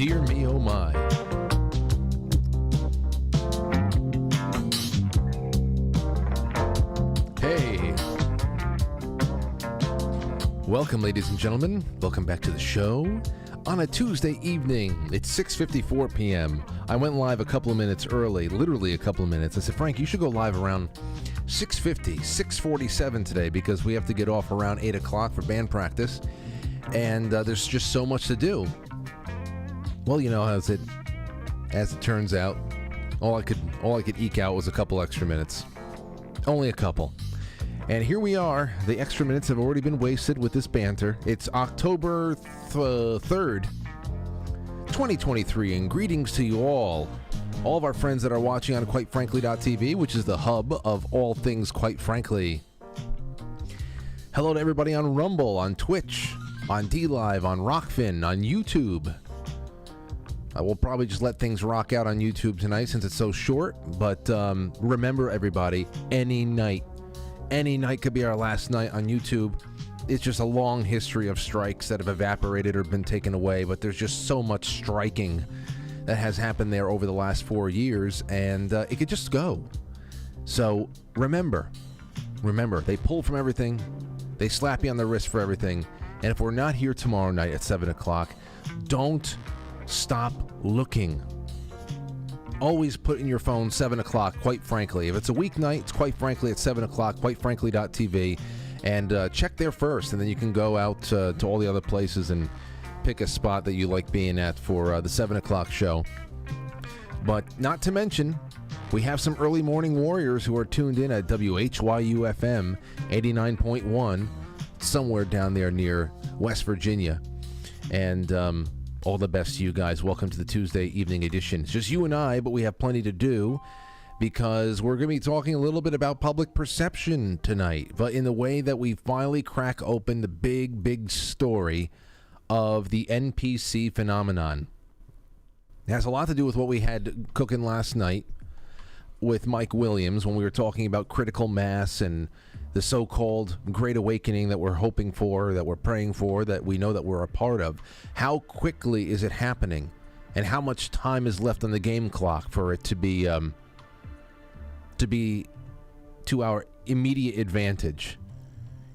Dear me, oh my. Hey. Welcome, ladies and gentlemen. Welcome back to the show. On a Tuesday evening, it's 6:54 p.m. I went live a couple of minutes early, literally a couple of minutes. I said, Frank, you should go live around 6:50, 6:47 today because we have to get off around 8 o'clock for band practice. And there's just so much to do. Well, you know, as it turns out, all I could eke out was a couple extra minutes. Only a couple. And here we are. The extra minutes have already been wasted with this banter. It's October 3rd, 2023, and greetings to you all of our friends that are watching on QuiteFrankly.tv, which is the hub of all things Quite Frankly. Hello to everybody on Rumble, on Twitch, on DLive, on Rockfin, on YouTube. I will probably just let things rock out on YouTube tonight since it's so short, but remember, everybody, any night could be our last night on YouTube. It's just a long history of strikes that have evaporated or been taken away, but there's just so much striking that has happened there over the last 4 years, and it could just go. So remember, they pull from everything, they slap you on the wrist for everything, and if we're not here tomorrow night at 7 o'clock, don't stop looking. Always put in your phone 7 o'clock, Quite Frankly. If it's a weeknight, it's Quite Frankly at 7 o'clock, QuiteFrankly.tv, and check there first, and then you can go out to all the other places and pick a spot that you like being at for the 7 o'clock show. But not to mention, we have some early morning warriors who are tuned in at WHYU-FM 89.1, somewhere down there near West Virginia. And all the best to you guys. Welcome to the Tuesday evening edition. It's just you and I, but we have plenty to do because we're going to be talking a little bit about public perception tonight, but in the way that we finally crack open the big story of the NPC phenomenon. It has a lot to do with what we had cooking last night with Mike Williams when we were talking about critical mass and the so-called Great Awakening that we're hoping for, that we're praying for, that we know that we're a part of. How quickly is it happening? And how much time is left on the game clock for it to be to our immediate advantage?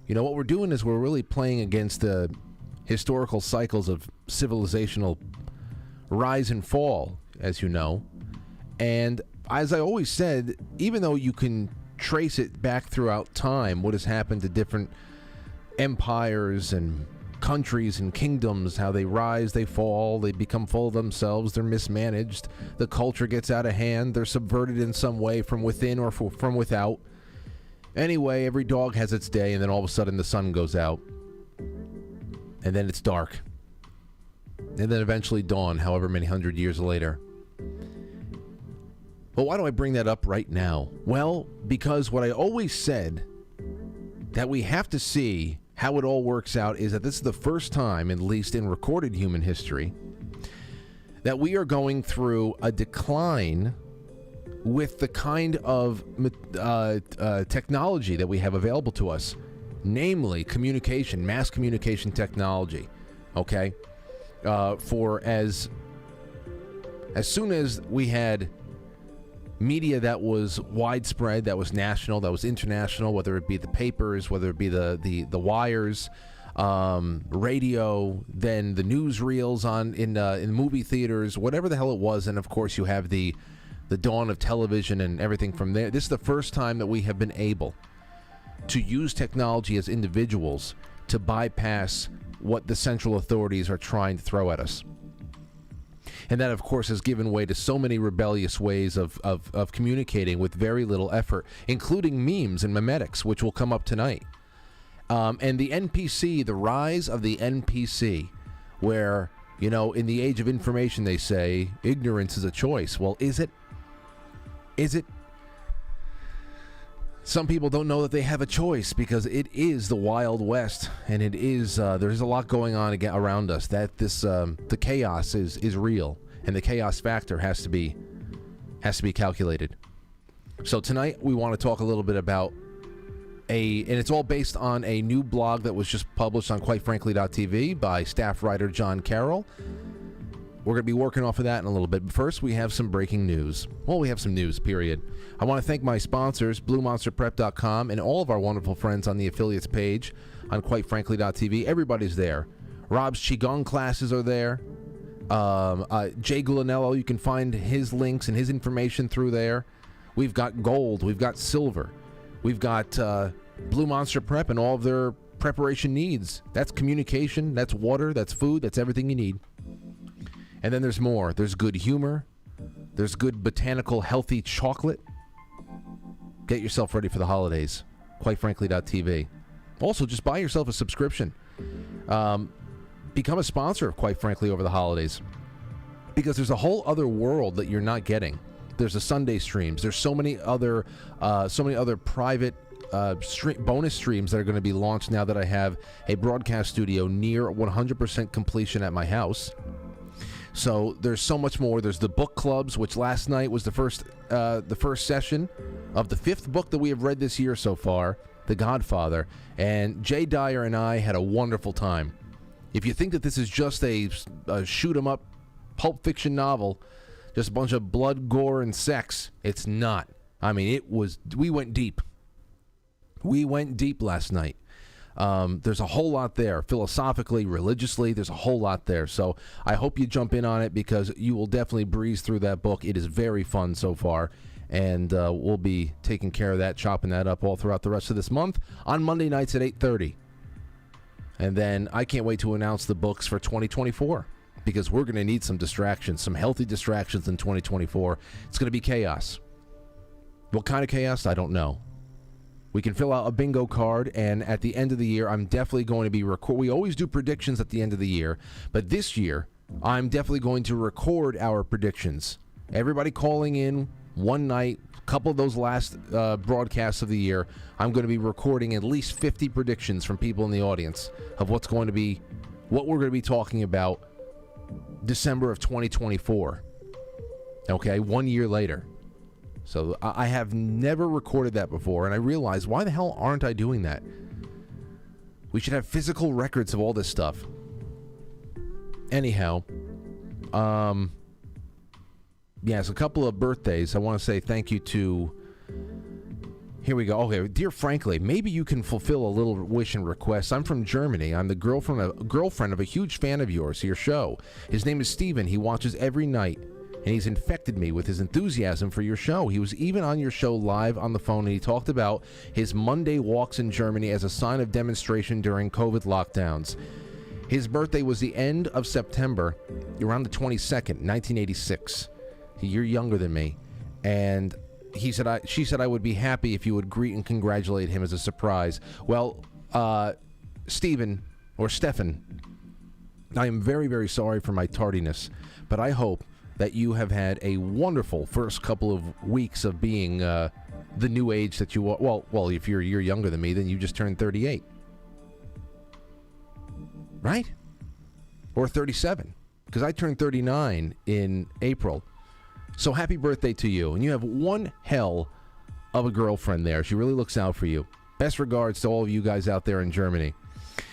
You know, what we're doing is we're really playing against the historical cycles of civilizational rise and fall, as you know. And as I always said, even though you can trace it back throughout time, what has happened to different empires and countries and kingdoms, how they rise, they fall, they become full of themselves, they're mismanaged, the culture gets out of hand, they're subverted in some way from within or from without. Anyway, every dog has its day, and then all of a sudden the sun goes out, and then it's dark, and then eventually dawn, however many hundred years later. But why do I bring that up right now? Well, because what I always said that we have to see how it all works out is that this is the first time, at least in recorded human history, that we are going through a decline with the kind of technology that we have available to us, namely communication, mass communication technology, okay? For as soon as we had media that was widespread, that was national, that was international, whether it be the papers, whether it be the wires, radio, then the newsreels in movie theaters, whatever the hell it was, and of course you have the dawn of television and everything from there. This is the first time that we have been able to use technology as individuals to bypass what the central authorities are trying to throw at us. And that, of course, has given way to so many rebellious ways of communicating with very little effort, including memes and memetics, which will come up tonight. And the NPC, the rise of the NPC, where, you know, in the age of information, they say ignorance is a choice. Well, is it? Is it? Some people don't know that they have a choice because it is the Wild West, and it is there's a lot going on around us. That the chaos is real, and the chaos factor has to be calculated. So tonight we want to talk a little bit about and it's all based on a new blog that was just published on QuiteFrankly.tv by staff writer John Carroll. we're going to be working off of that in a little bit. But first, we have some breaking news. Well, we have some news, period. I want to thank my sponsors, BlueMonsterPrep.com, and all of our wonderful friends on the affiliates page on QuiteFrankly.tv. Everybody's there. Rob's Qigong classes are there. Jay Gulanello, you can find his links and his information through there. We've got gold. We've got silver. We've got Blue Monster Prep and all of their preparation needs. That's communication. That's water. That's food. That's everything you need. And then there's more. There's good humor. There's good botanical, healthy chocolate. Get yourself ready for the holidays. QuiteFrankly.tv. Also, just buy yourself a subscription. Become a sponsor of Quite Frankly over the holidays. Because there's a whole other world that you're not getting. There's the Sunday streams. There's so many other private bonus streams that are going to be launched now that I have a broadcast studio near 100% completion at my house. So there's so much more. There's the book clubs, which last night was the first session of the 5th book that we have read this year so far, The Godfather. And Jay Dyer and I had a wonderful time. If you think that this is just a shoot-'em-up pulp fiction novel, just a bunch of blood, gore, and sex, it's not. I mean, we went deep. We went deep last night. There's a whole lot there, philosophically, religiously. There's a whole lot there. So I hope you jump in on it because you will definitely breeze through that book. It is very fun so far. And we'll be taking care of that, chopping that up all throughout the rest of this month on Monday nights at 8:30. And then I can't wait to announce the books for 2024 because we're going to need some distractions, some healthy distractions in 2024. It's going to be chaos. What kind of chaos? I don't know. We can fill out a bingo card, and at the end of the year, I'm definitely going to be we always do predictions at the end of the year, but this year, I'm definitely going to record our predictions. Everybody calling in one night, a couple of those last broadcasts of the year, I'm going to be recording at least 50 predictions from people in the audience of what we're going to be talking about December of 2024. Okay, 1 year later. So I have never recorded that before, and I realized, why the hell aren't I doing that? We should have physical records of all this stuff. Anyhow, yes, a couple of birthdays. I want to say thank you to... Here we go. Okay, dear Frankly, maybe you can fulfill a little wish and request. I'm from Germany. I'm the girlfriend of a huge fan of yours, your show. His name is Steven. He watches every night. And he's infected me with his enthusiasm for your show. He was even on your show live on the phone, and he talked about his Monday walks in Germany as a sign of demonstration during COVID lockdowns. His birthday was the end of September, around the 22nd, 1986. You're younger than me. And she said I would be happy if you would greet and congratulate him as a surprise. Well, Stephen, I am very, very sorry for my tardiness, but I hope that you have had a wonderful first couple of weeks of being the new age that you are. Well, if you're a year younger than me, then you just turned 38. Right? Or 37. Because I turned 39 in April. So happy birthday to you. And you have one hell of a girlfriend there. She really looks out for you. Best regards to all of you guys out there in Germany.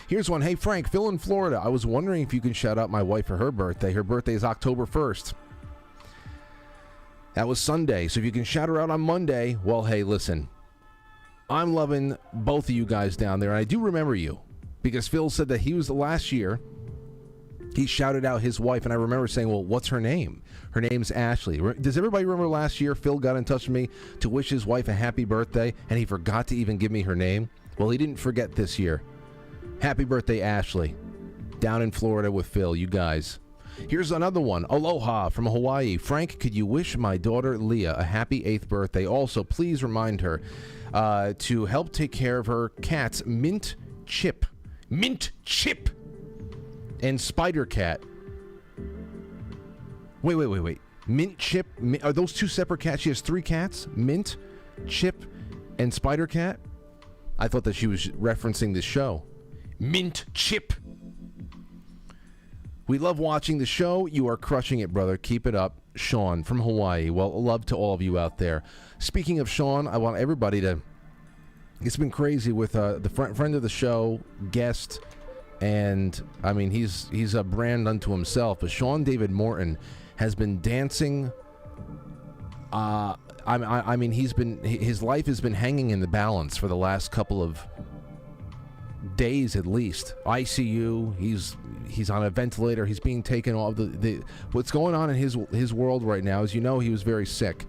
Here's one. Hey, Frank, Phil in Florida. I was wondering if you can shout out my wife for her birthday. Her birthday is October 1st. That was Sunday, so if you can shout her out on Monday, well, hey, listen, I'm loving both of you guys down there, and I do remember you, because Phil said that he was the last year, he shouted out his wife, and I remember saying, well, what's her name? Her name's Ashley. Does everybody remember last year Phil got in touch with me to wish his wife a happy birthday, and he forgot to even give me her name? Well, he didn't forget this year. Happy birthday, Ashley, down in Florida with Phil, you guys. Here's another one. Aloha from Hawaii. Frank, could you wish my daughter Leah a happy 8th birthday? Also, please remind her to help take care of her cats, Mint Chip, and Spider Cat. Wait. Mint Chip, are those two separate cats? She has 3 cats? Mint, Chip, and Spider Cat? I thought that she was referencing the show. Mint Chip. We love watching the show. You are crushing it, brother. Keep it up. Sean from Hawaii. Well, love to all of you out there. Speaking of Sean, I want everybody to... It's been crazy with the friend of the show, guest, And I mean, he's a brand unto himself. But Sean David Morton has been dancing. I mean, his life has been hanging in the balance for the last couple of days at least. ICU. He's on a ventilator. He's being taken off. What's going on in his world right now is, he was very sick,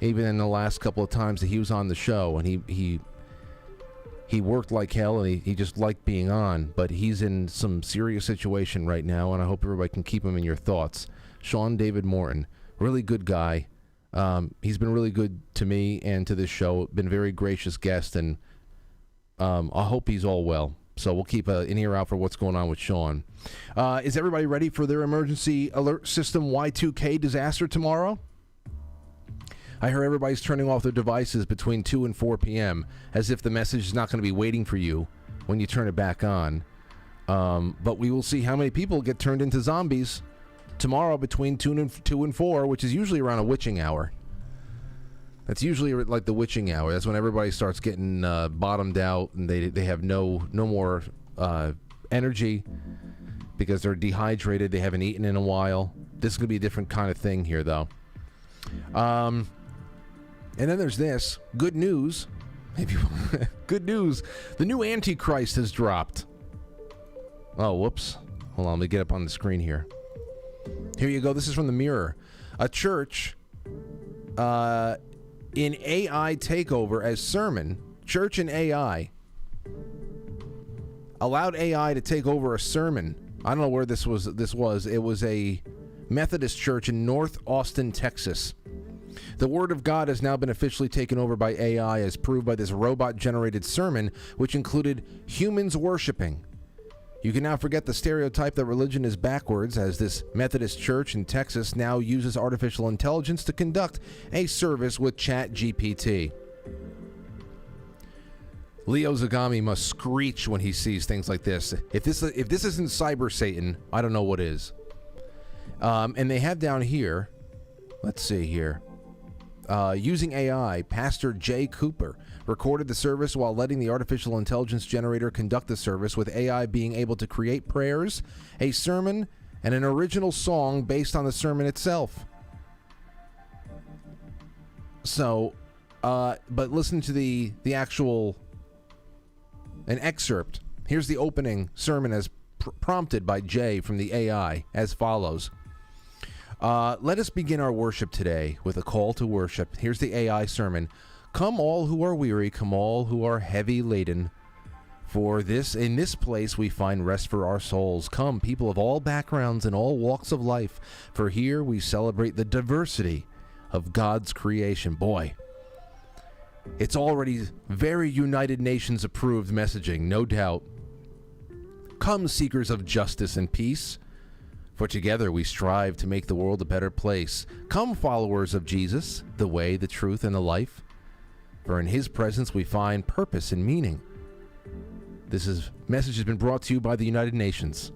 even in the last couple of times that he was on the show, and he worked like hell, and he just liked being on. But he's in some serious situation right now, and I hope everybody can keep him in your thoughts. Sean David Morton, really good guy. He's been really good to me and to this show. Been a very gracious guest, and I hope he's all well. So we'll keep an ear out for what's going on with Sean. Is everybody ready for their emergency alert system Y2K disaster tomorrow? I heard everybody's turning off their devices between 2 and 4 p.m. as if the message is not going to be waiting for you when you turn it back on. But we will see how many people get turned into zombies tomorrow between 2 and 4, which is usually around a witching hour. That's usually like the witching hour. That's when everybody starts getting bottomed out, and they have no more energy because they're dehydrated. They haven't eaten in a while. This is going to be a different kind of thing here, though. And then there's this. Good news. Good news. The new Antichrist has dropped. Oh, whoops. Hold on, let me get up on the screen here. Here you go. This is from the Mirror. A church in AI takeover as sermon. Church in AI. Allowed AI to take over a sermon. I don't know where this was. It was a Methodist church in North Austin, Texas. The Word of God has now been officially taken over by AI, as proved by this robot-generated sermon, which included humans worshiping. You can now forget the stereotype that religion is backwards, as this Methodist church in Texas now uses artificial intelligence to conduct a service with ChatGPT. Leo Zagami must screech when he sees things like this. If this isn't Cyber Satan, I don't know what is. And they have down here, let's see here, using AI, Pastor Jay Cooper recorded the service while letting the artificial intelligence generator conduct the service, with AI being able to create prayers, a sermon, and an original song based on the sermon itself. So, but listen to the actual, an excerpt. Here's the opening sermon as prompted by Jay from the AI as follows. Let us begin our worship today with a call to worship. Here's the AI sermon. Come all who are weary, come all who are heavy laden. For in this place we find rest for our souls. Come, people of all backgrounds and all walks of life, for here we celebrate the diversity of God's creation. Boy, it's already very United Nations approved messaging, no doubt. Come, seekers of justice and peace, for together we strive to make the world a better place. Come, followers of Jesus, the way, the truth, and the life, for in his presence we find purpose and meaning. This message has been brought to you by the United Nations.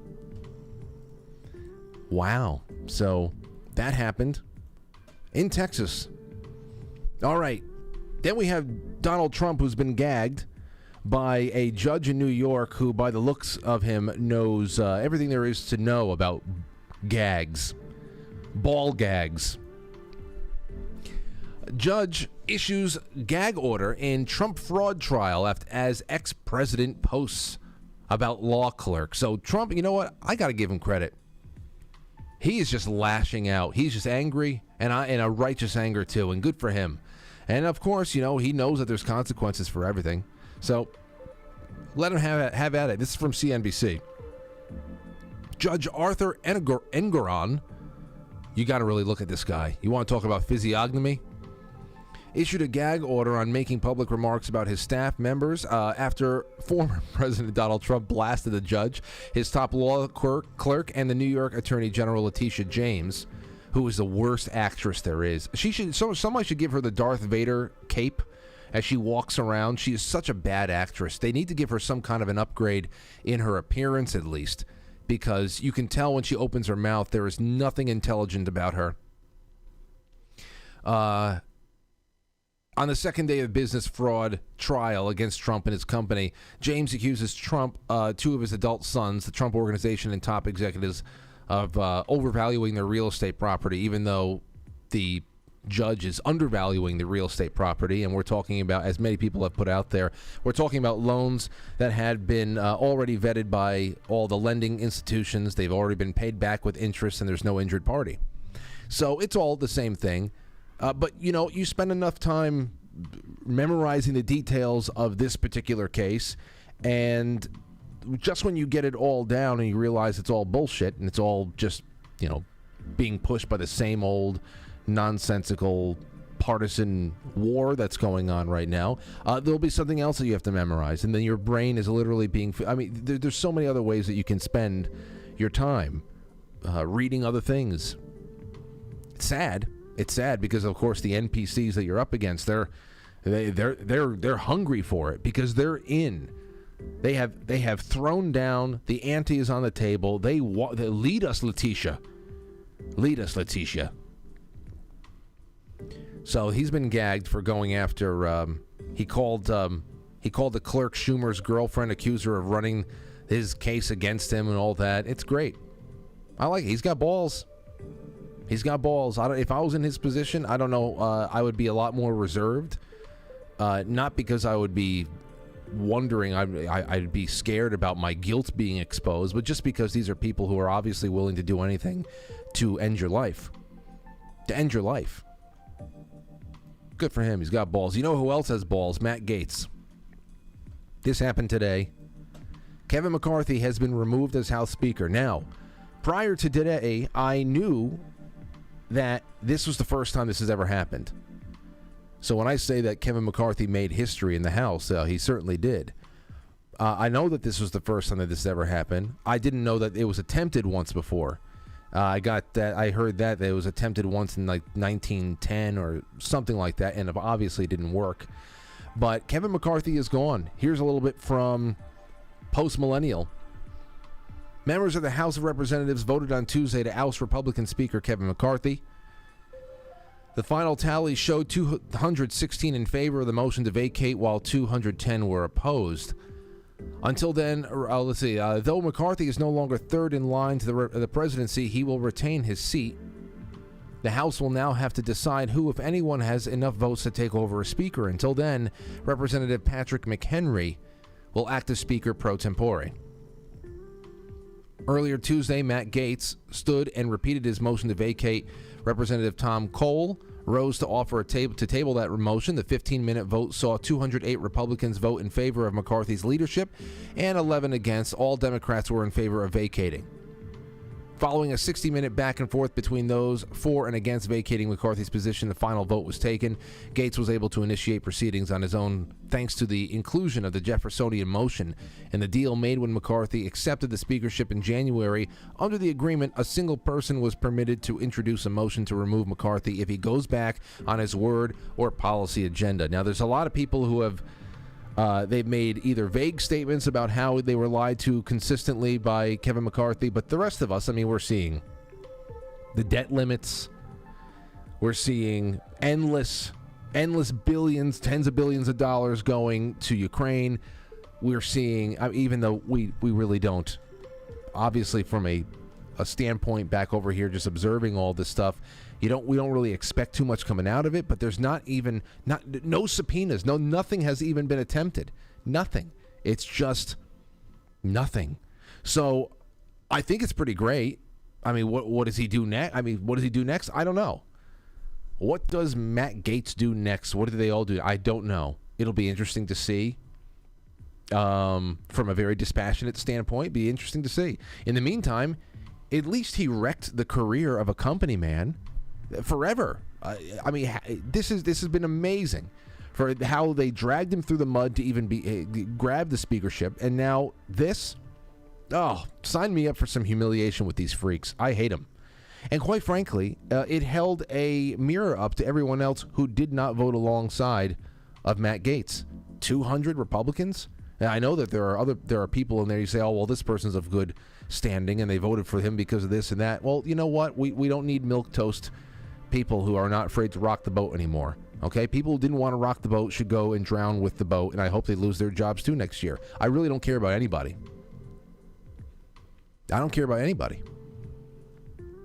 Wow. So that happened in Texas. All right. Then we have Donald Trump, who's been gagged by a judge in New York who, by the looks of him, knows everything there is to know about gags. Ball gags. Judge issues gag order in Trump fraud trial as ex-president posts about law clerk. So Trump, you know what? I got to give him credit. He is just lashing out. He's just angry, and a righteous anger too, and good for him. And of course, he knows that there's consequences for everything. So let him have at it. This is from CNBC. Judge Arthur Engoron, you got to really look at this guy. You want to talk about physiognomy? Issued a gag order on making public remarks about his staff members after former President Donald Trump blasted the judge, his top law clerk, and the New York Attorney General Letitia James, who is the worst actress there is. Somebody should give her the Darth Vader cape as she walks around. She is such a bad actress. They need to give her some kind of an upgrade in her appearance, at least, because you can tell when she opens her mouth there is nothing intelligent about her. On the second day of business fraud trial against Trump and his company, James accuses Trump, two of his adult sons, the Trump Organization, and top executives of overvaluing their real estate property, even though the judge is undervaluing the real estate property. And we're talking about, as many people have put out there, we're talking about loans that had been already vetted by all the lending institutions. They've already been paid back with interest, and there's no injured party. So it's all the same thing. But, you know, you spend enough time memorizing the details of this particular case, and just when you get it all down and you realize it's all bullshit and it's all just, you know, being pushed by the same old nonsensical partisan war that's going on right now, there'll be something else that you have to memorize, and then your brain is literally being... I mean, there's so many other ways that you can spend your time reading other things. It's sad. It's sad because, of course, the NPCs that you're up against, they're hungry for it because they're in. They have thrown down. The ante is on the table. They lead us, Letitia. Lead us, Letitia. So he's been gagged for going after. He called the clerk Schumer's girlfriend, accused her of running his case against him and all that. It's great. I like it. He's got balls. He's got balls. If I was in his position, I don't know. I would be a lot more reserved. Not because I would be wondering. I'd be scared about my guilt being exposed, but just because these are people who are obviously willing to do anything to end your life. To end your life. Good for him. He's got balls. You know who else has balls? Matt Gaetz. This happened today. Kevin McCarthy has been removed as House Speaker. Now, prior to today, I knew that this was the first time this has ever happened. So when I say that Kevin McCarthy made history in the House, he certainly did. I know that this was the first time that this ever happened. I didn't know that it was attempted once before. I heard that it was attempted once in like 1910 or something like that, and it obviously didn't work. But Kevin McCarthy is gone. Here's a little bit from Post Millennial. Members of the House of Representatives voted on Tuesday to oust Republican Speaker Kevin McCarthy. The final tally showed 216 in favor of the motion to vacate, while 210 were opposed. Until then, though McCarthy is no longer third in line to the presidency, he will retain his seat. The House will now have to decide who, if anyone, has enough votes to take over as Speaker. Until then, Representative Patrick McHenry will act as Speaker pro tempore. Earlier Tuesday, Matt Gaetz stood and repeated his motion to vacate. Representative Tom Cole rose to offer to table that motion. The 15-minute vote saw 208 Republicans vote in favor of McCarthy's leadership and 11 against. All Democrats were in favor of vacating. Following a 60-minute back and forth between those for and against vacating McCarthy's position, the final vote was taken. Gaetz was able to initiate proceedings on his own thanks to the inclusion of the Jeffersonian motion and the deal made when McCarthy accepted the speakership in January. Under the agreement, a single person was permitted to introduce a motion to remove McCarthy if he goes back on his word or policy agenda. Now, there's a lot of people who have they've made either vague statements about how they were lied to consistently by Kevin McCarthy, but the rest of us, I mean, we're seeing the debt limits. We're seeing endless billions, tens of billions of dollars going to Ukraine. We're seeing, even though we really don't, obviously from a standpoint back over here, just observing all this stuff, we don't really expect too much coming out of it, but there's no subpoenas, nothing has even been attempted. Nothing. It's just nothing. So I think it's pretty great. I mean, what does he do next? I don't know. What does Matt Gaetz do next? What do they all do? I don't know. It'll be interesting to see. From a very dispassionate standpoint, be interesting to see. In the meantime, at least he wrecked the career of a company man forever. I mean, this has been amazing for how they dragged him through the mud to even grab the speakership, and now this. Oh, sign me up for some humiliation with these freaks. I hate them. And quite frankly, it held a mirror up to everyone else who did not vote alongside of Matt Gaetz. 200 Republicans. And I know that there are people in there you say, oh, well, this person's of good standing and they voted for him because of this and that. Well, you know what? We don't need milquetoast people who are not afraid to rock the boat anymore. Okay, people who didn't want to rock the boat should go and drown with the boat, and I hope they lose their jobs too next year. I really don't care about anybody. I don't care about anybody.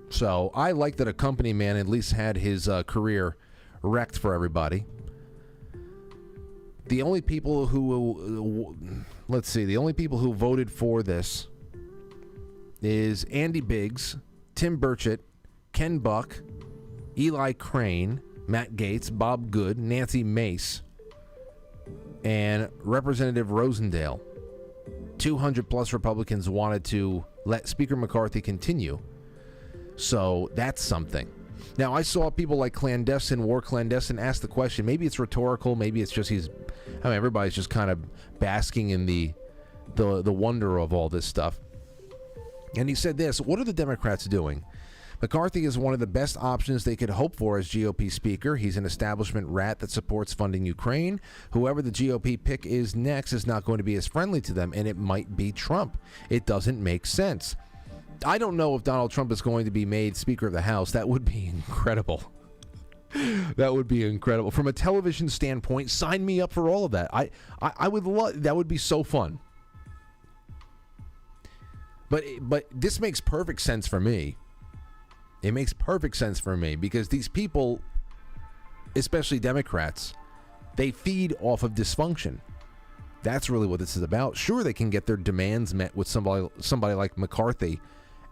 So I like that a company man at least had his career wrecked for everybody. The only people who, the only people who voted for this is Andy Biggs, Tim Burchett, Ken Buck, Eli Crane, Matt Gaetz, Bob Good, Nancy Mace, and Representative Rosendale. 200 plus Republicans wanted to let Speaker McCarthy continue. So that's something. Now, I saw people like War Clandestine ask the question. Maybe it's rhetorical. Maybe it's just everybody's just kind of basking in the wonder of all this stuff. And he said this: what are the Democrats doing? McCarthy is one of the best options they could hope for as GOP Speaker. He's an establishment rat that supports funding Ukraine. Whoever the GOP pick is next is not going to be as friendly to them, and it might be Trump. It doesn't make sense. I don't know if Donald Trump is going to be made Speaker of the House. That would be incredible. That would be incredible. From a television standpoint, sign me up for all of that. I would love, that would be so fun. But this makes perfect sense for me. It makes perfect sense for me because these people, especially Democrats, they feed off of dysfunction. That's really what this is about. Sure, they can get their demands met with somebody like McCarthy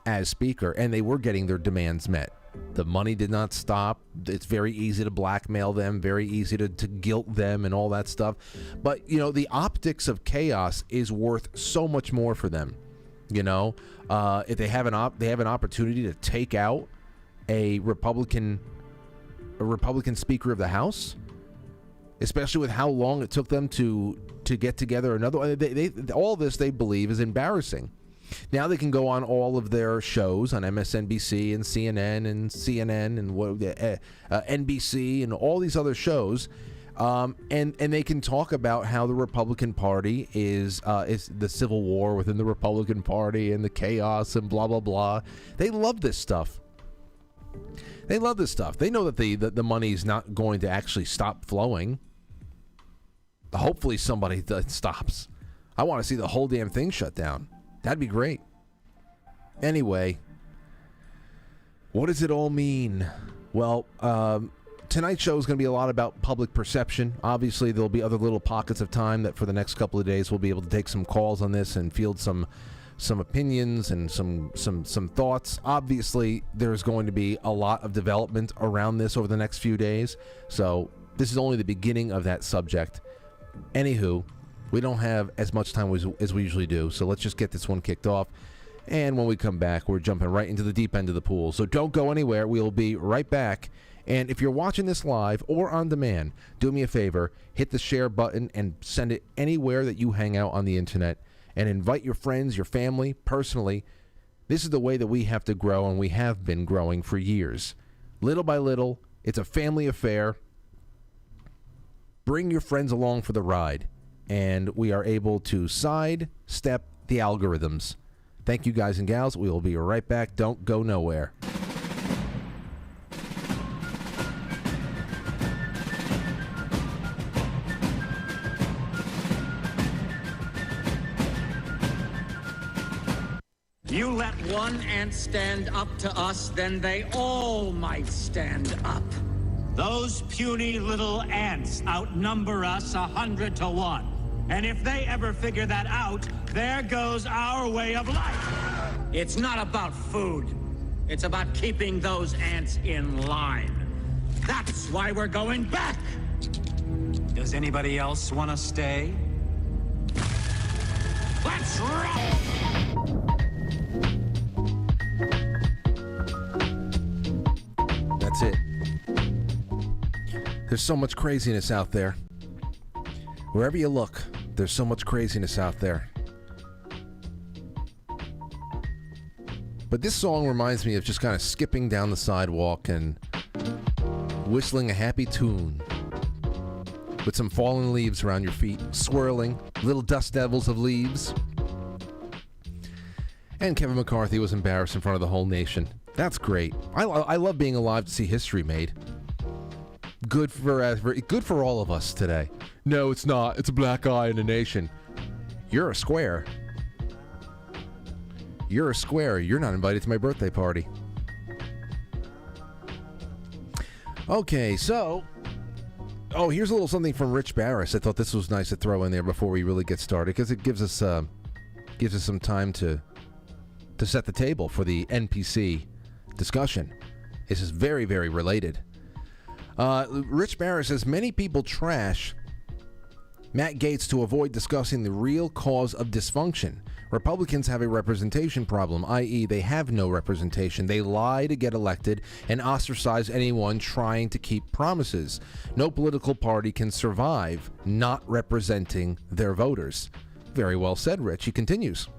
as Speaker, and they were getting their demands met. The money did not stop. It's very easy to blackmail them, very easy to guilt them and all that stuff. But, the optics of chaos is worth so much more for them. If they have an opportunity to take out a Republican Speaker of the House, especially with how long it took them to get together another. All this they believe is embarrassing. Now they can go on all of their shows on MSNBC and CNN and CNN and NBC and all these other shows, and they can talk about how the Republican Party is the civil war within the Republican Party and the chaos and blah blah blah. They love this stuff. They love this stuff. They know that the money is not going to actually stop flowing. Hopefully somebody stops. I want to see the whole damn thing shut down. That'd be great. Anyway, what does it all mean? Well, tonight's show is going to be a lot about public perception. Obviously, there'll be other little pockets of time that for the next couple of days we'll be able to take some calls on this and field some opinions and some thoughts. Obviously, there's going to be a lot of development around this over the next few days. So this is only the beginning of that subject. Anywho, we don't have as much time as we usually do, so let's just get this one kicked off. And when we come back, we're jumping right into the deep end of the pool. So don't go anywhere. We'll be right back. And if you're watching this live or on demand, do me a favor, hit the share button and send it anywhere that you hang out on the internet. And invite your friends, your family, personally. This is the way that we have to grow, and we have been growing for years. Little by little, it's a family affair. Bring your friends along for the ride, and we are able to sidestep the algorithms. Thank you, guys and gals. We will be right back. Don't go nowhere. You let one ant stand up to us, then they all might stand up. Those puny little ants outnumber us 100 to 1. And if they ever figure that out, there goes our way of life. It's not about food. It's about keeping those ants in line. That's why we're going back. Does anybody else want to stay? Let's roll! That's it. There's so much craziness out there. Wherever you look, there's so much craziness out there. But this song reminds me of just kind of skipping down the sidewalk and whistling a happy tune with some fallen leaves around your feet, swirling, little dust devils of leaves. And Kevin McCarthy was embarrassed in front of the whole nation. That's great. I love being alive to see history made. Good for all of us today. No, it's not. It's a black eye in a nation. You're a square. You're a square. You're not invited to my birthday party. Okay, so... Oh, here's a little something from Rich Barris. I thought this was nice to throw in there before we really get started, because it gives us some time to set the table for the NPC discussion. This is very, very related. Rich Barris says, many people trash Matt Gaetz to avoid discussing the real cause of dysfunction. Republicans have a representation problem, i.e. they have no representation. They lie to get elected and ostracize anyone trying to keep promises. No political party can survive not representing their voters. Very well said, Rich. He continues.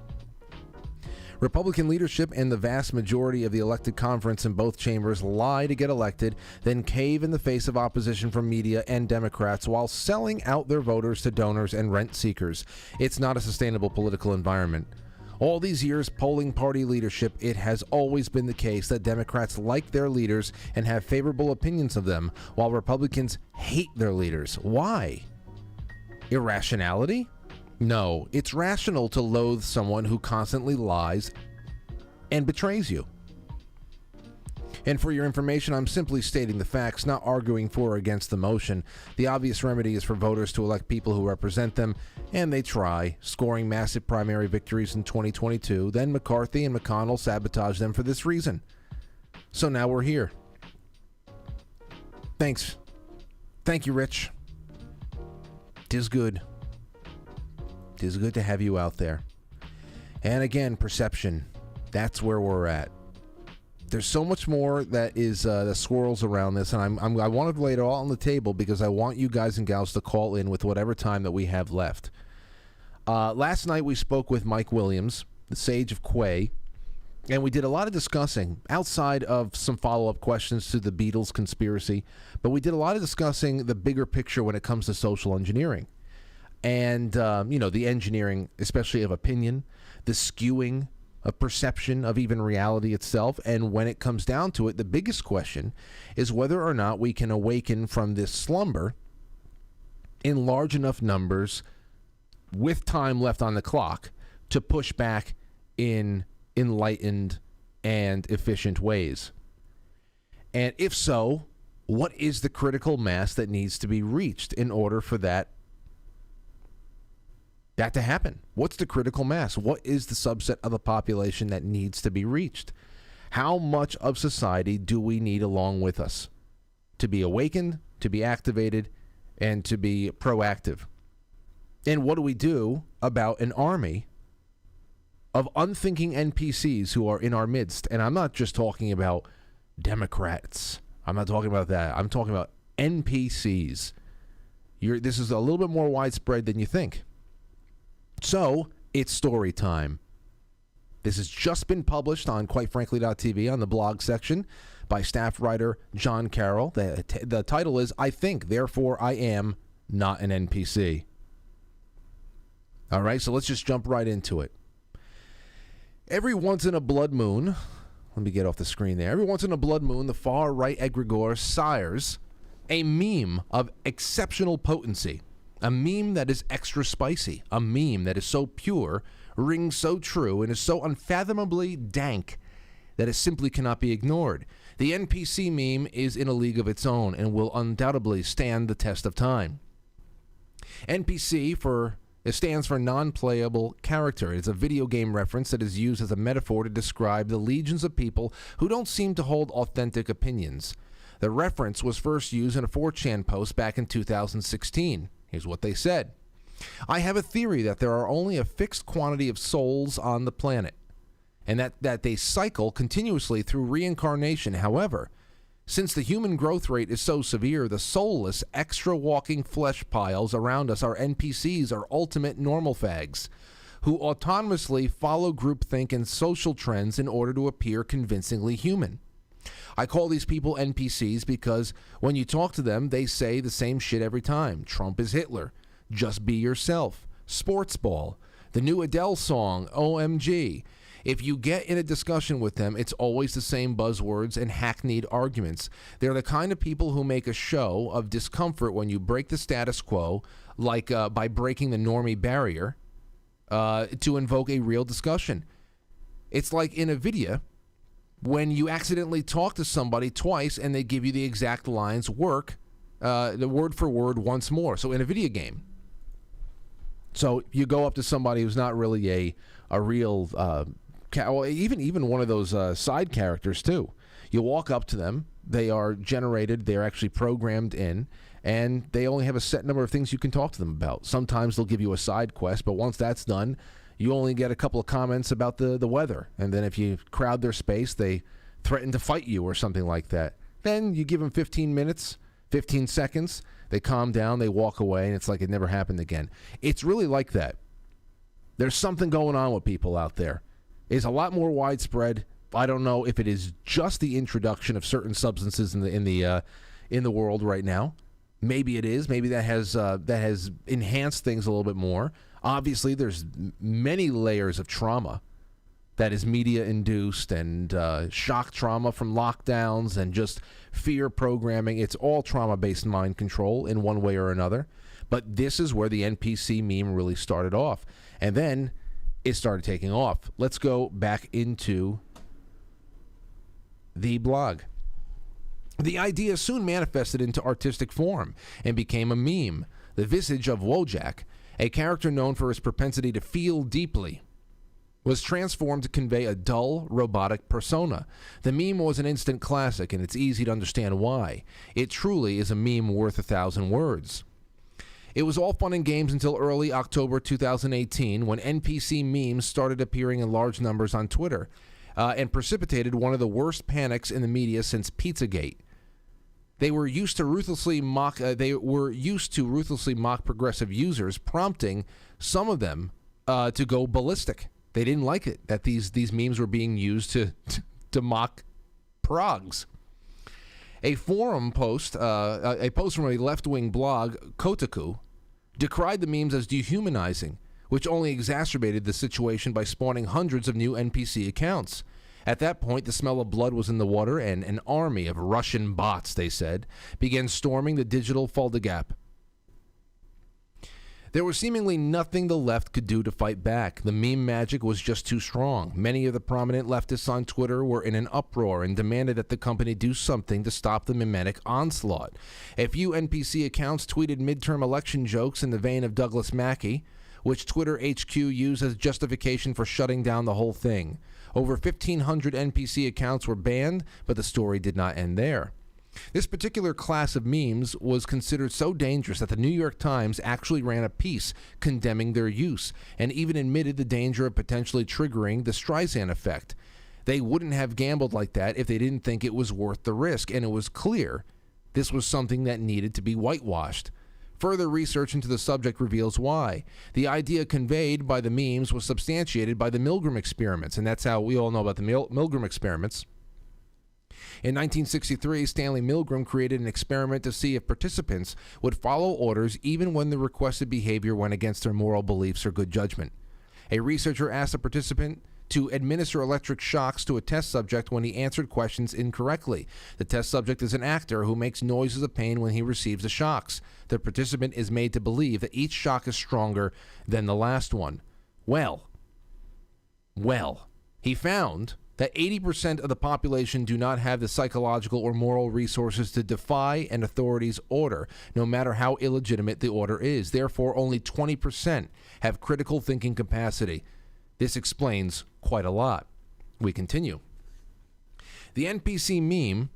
Republican leadership and the vast majority of the elected conference in both chambers lie to get elected, then cave in the face of opposition from media and Democrats while selling out their voters to donors and rent seekers. It's not a sustainable political environment. All these years polling party leadership, it has always been the case that Democrats like their leaders and have favorable opinions of them, while Republicans hate their leaders. Why? Irrationality? No, it's rational to loathe someone who constantly lies and betrays you. And for your information, I'm simply stating the facts, not arguing for or against the motion. The obvious remedy is for voters to elect people who represent them, and they try, scoring massive primary victories in 2022. Then McCarthy and McConnell sabotaged them for this reason. So now we're here. Thanks. Thank you, Rich. 'Tis good. It is good to have you out there. And again, perception. That's where we're at. There's so much more that is that swirls around this, and I want to lay it all on the table because I want you guys and gals to call in with whatever time that we have left. Last night we spoke with Mike Williams, the Sage of Quay, and we did a lot of discussing outside of some follow-up questions to the Beatles conspiracy, but we did a lot of discussing the bigger picture when it comes to social engineering. And, the engineering, especially of opinion, the skewing of perception of even reality itself. And when it comes down to it, the biggest question is whether or not we can awaken from this slumber in large enough numbers with time left on the clock to push back in enlightened and efficient ways. And if so, what is the critical mass that needs to be reached in order for that to happen? What's the critical mass? What is the subset of the population that needs to be reached? How much of society do we need along with us to be awakened, to be activated, and to be proactive? And what do we do about an army of unthinking NPCs who are in our midst? And I'm not just talking about Democrats. I'm not talking about that. I'm talking about NPCs. This is a little bit more widespread than you think. So, it's story time. This has just been published on quitefrankly.tv on the blog section by staff writer John Carroll. The title is, I Think, Therefore I Am Not an NPC. All right, so let's just jump right into it. Every once in a blood moon, let me get off the screen there. Every once in a blood moon, the far-right egregore sires a meme of exceptional potency. A meme that is extra spicy. A meme that is so pure, rings so true, and is so unfathomably dank that it simply cannot be ignored. The NPC meme is in a league of its own and will undoubtedly stand the test of time. NPC stands for non-playable character. It's a video game reference that is used as a metaphor to describe the legions of people who don't seem to hold authentic opinions. The reference was first used in a 4chan post back in 2016. Here's what they said. I have a theory that there are only a fixed quantity of souls on the planet, and that they cycle continuously through reincarnation. However, since the human growth rate is so severe, the soulless, extra-walking flesh piles around us, our NPCs, are ultimate normal fags who autonomously follow groupthink and social trends in order to appear convincingly human. I call these people NPCs because when you talk to them, they say the same shit every time. Trump is Hitler. Just be yourself. Sports ball. The new Adele song, OMG. If you get in a discussion with them, it's always the same buzzwords and hackneyed arguments. They're the kind of people who make a show of discomfort when you break the status quo, like by breaking the normie barrier, to invoke a real discussion. It's like in a video, when you accidentally talk to somebody twice and they give you the exact lines the word for word once more. So in a video game. So you go up to somebody who's not really a real, even one of those side characters too. You walk up to them. They are generated. They're actually programmed in, and they only have a set number of things you can talk to them about. Sometimes they'll give you a side quest, but once that's done, you only get a couple of comments about the weather. And then if you crowd their space, they threaten to fight you or something like that. Then you give them 15 minutes, 15 seconds. They calm down, they walk away, and it's like it never happened again. It's really like that. There's something going on with people out there. It's a lot more widespread. I don't know if it is just the introduction of certain substances in the world right now. Maybe it is. Maybe that has enhanced things a little bit more. Obviously, there's many layers of trauma that is media-induced and shock trauma from lockdowns and just fear programming. It's all trauma-based mind control in one way or another. But this is where the NPC meme really started off. And then it started taking off. Let's go back into the blog. The idea soon manifested into artistic form and became a meme. The visage of Wojak, a character known for his propensity to feel deeply, was transformed to convey a dull, robotic persona. The meme was an instant classic, and it's easy to understand why. It truly is a meme worth 1,000 words. It was all fun and games until early October 2018, when NPC memes started appearing in large numbers on Twitter, and precipitated one of the worst panics in the media since Pizzagate. They were used to ruthlessly mock progressive users, prompting some of them to go ballistic. They didn't like it that these memes were being used to mock progs. A forum post, a post from a left-wing blog, Kotaku, decried the memes as dehumanizing, which only exacerbated the situation by spawning hundreds of new NPC accounts. At that point, the smell of blood was in the water, and an army of Russian bots, they said, began storming the digital Fulda-Gap. There was seemingly nothing the left could do to fight back. The meme magic was just too strong. Many of the prominent leftists on Twitter were in an uproar and demanded that the company do something to stop the mimetic onslaught. A few NPC accounts tweeted midterm election jokes in the vein of Douglas Mackey, which Twitter HQ used as justification for shutting down the whole thing. Over 1,500 NPC accounts were banned, but the story did not end there. This particular class of memes was considered so dangerous that the New York Times actually ran a piece condemning their use, and even admitted the danger of potentially triggering the Streisand effect. They wouldn't have gambled like that if they didn't think it was worth the risk, and it was clear this was something that needed to be whitewashed. Further research into the subject reveals why. The idea conveyed by the memes was substantiated by the Milgram experiments, and that's how we all know about the Milgram experiments. In 1963, Stanley Milgram created an experiment to see if participants would follow orders even when the requested behavior went against their moral beliefs or good judgment. A researcher asked a participant to administer electric shocks to a test subject when he answered questions incorrectly. The test subject is an actor who makes noises of pain when he receives the shocks. The participant is made to believe that each shock is stronger than the last one. Well, he found that 80% of the population do not have the psychological or moral resources to defy an authority's order, no matter how illegitimate the order is. Therefore, only 20% have critical thinking capacity. This explains quite a lot. We continue. The NPC meme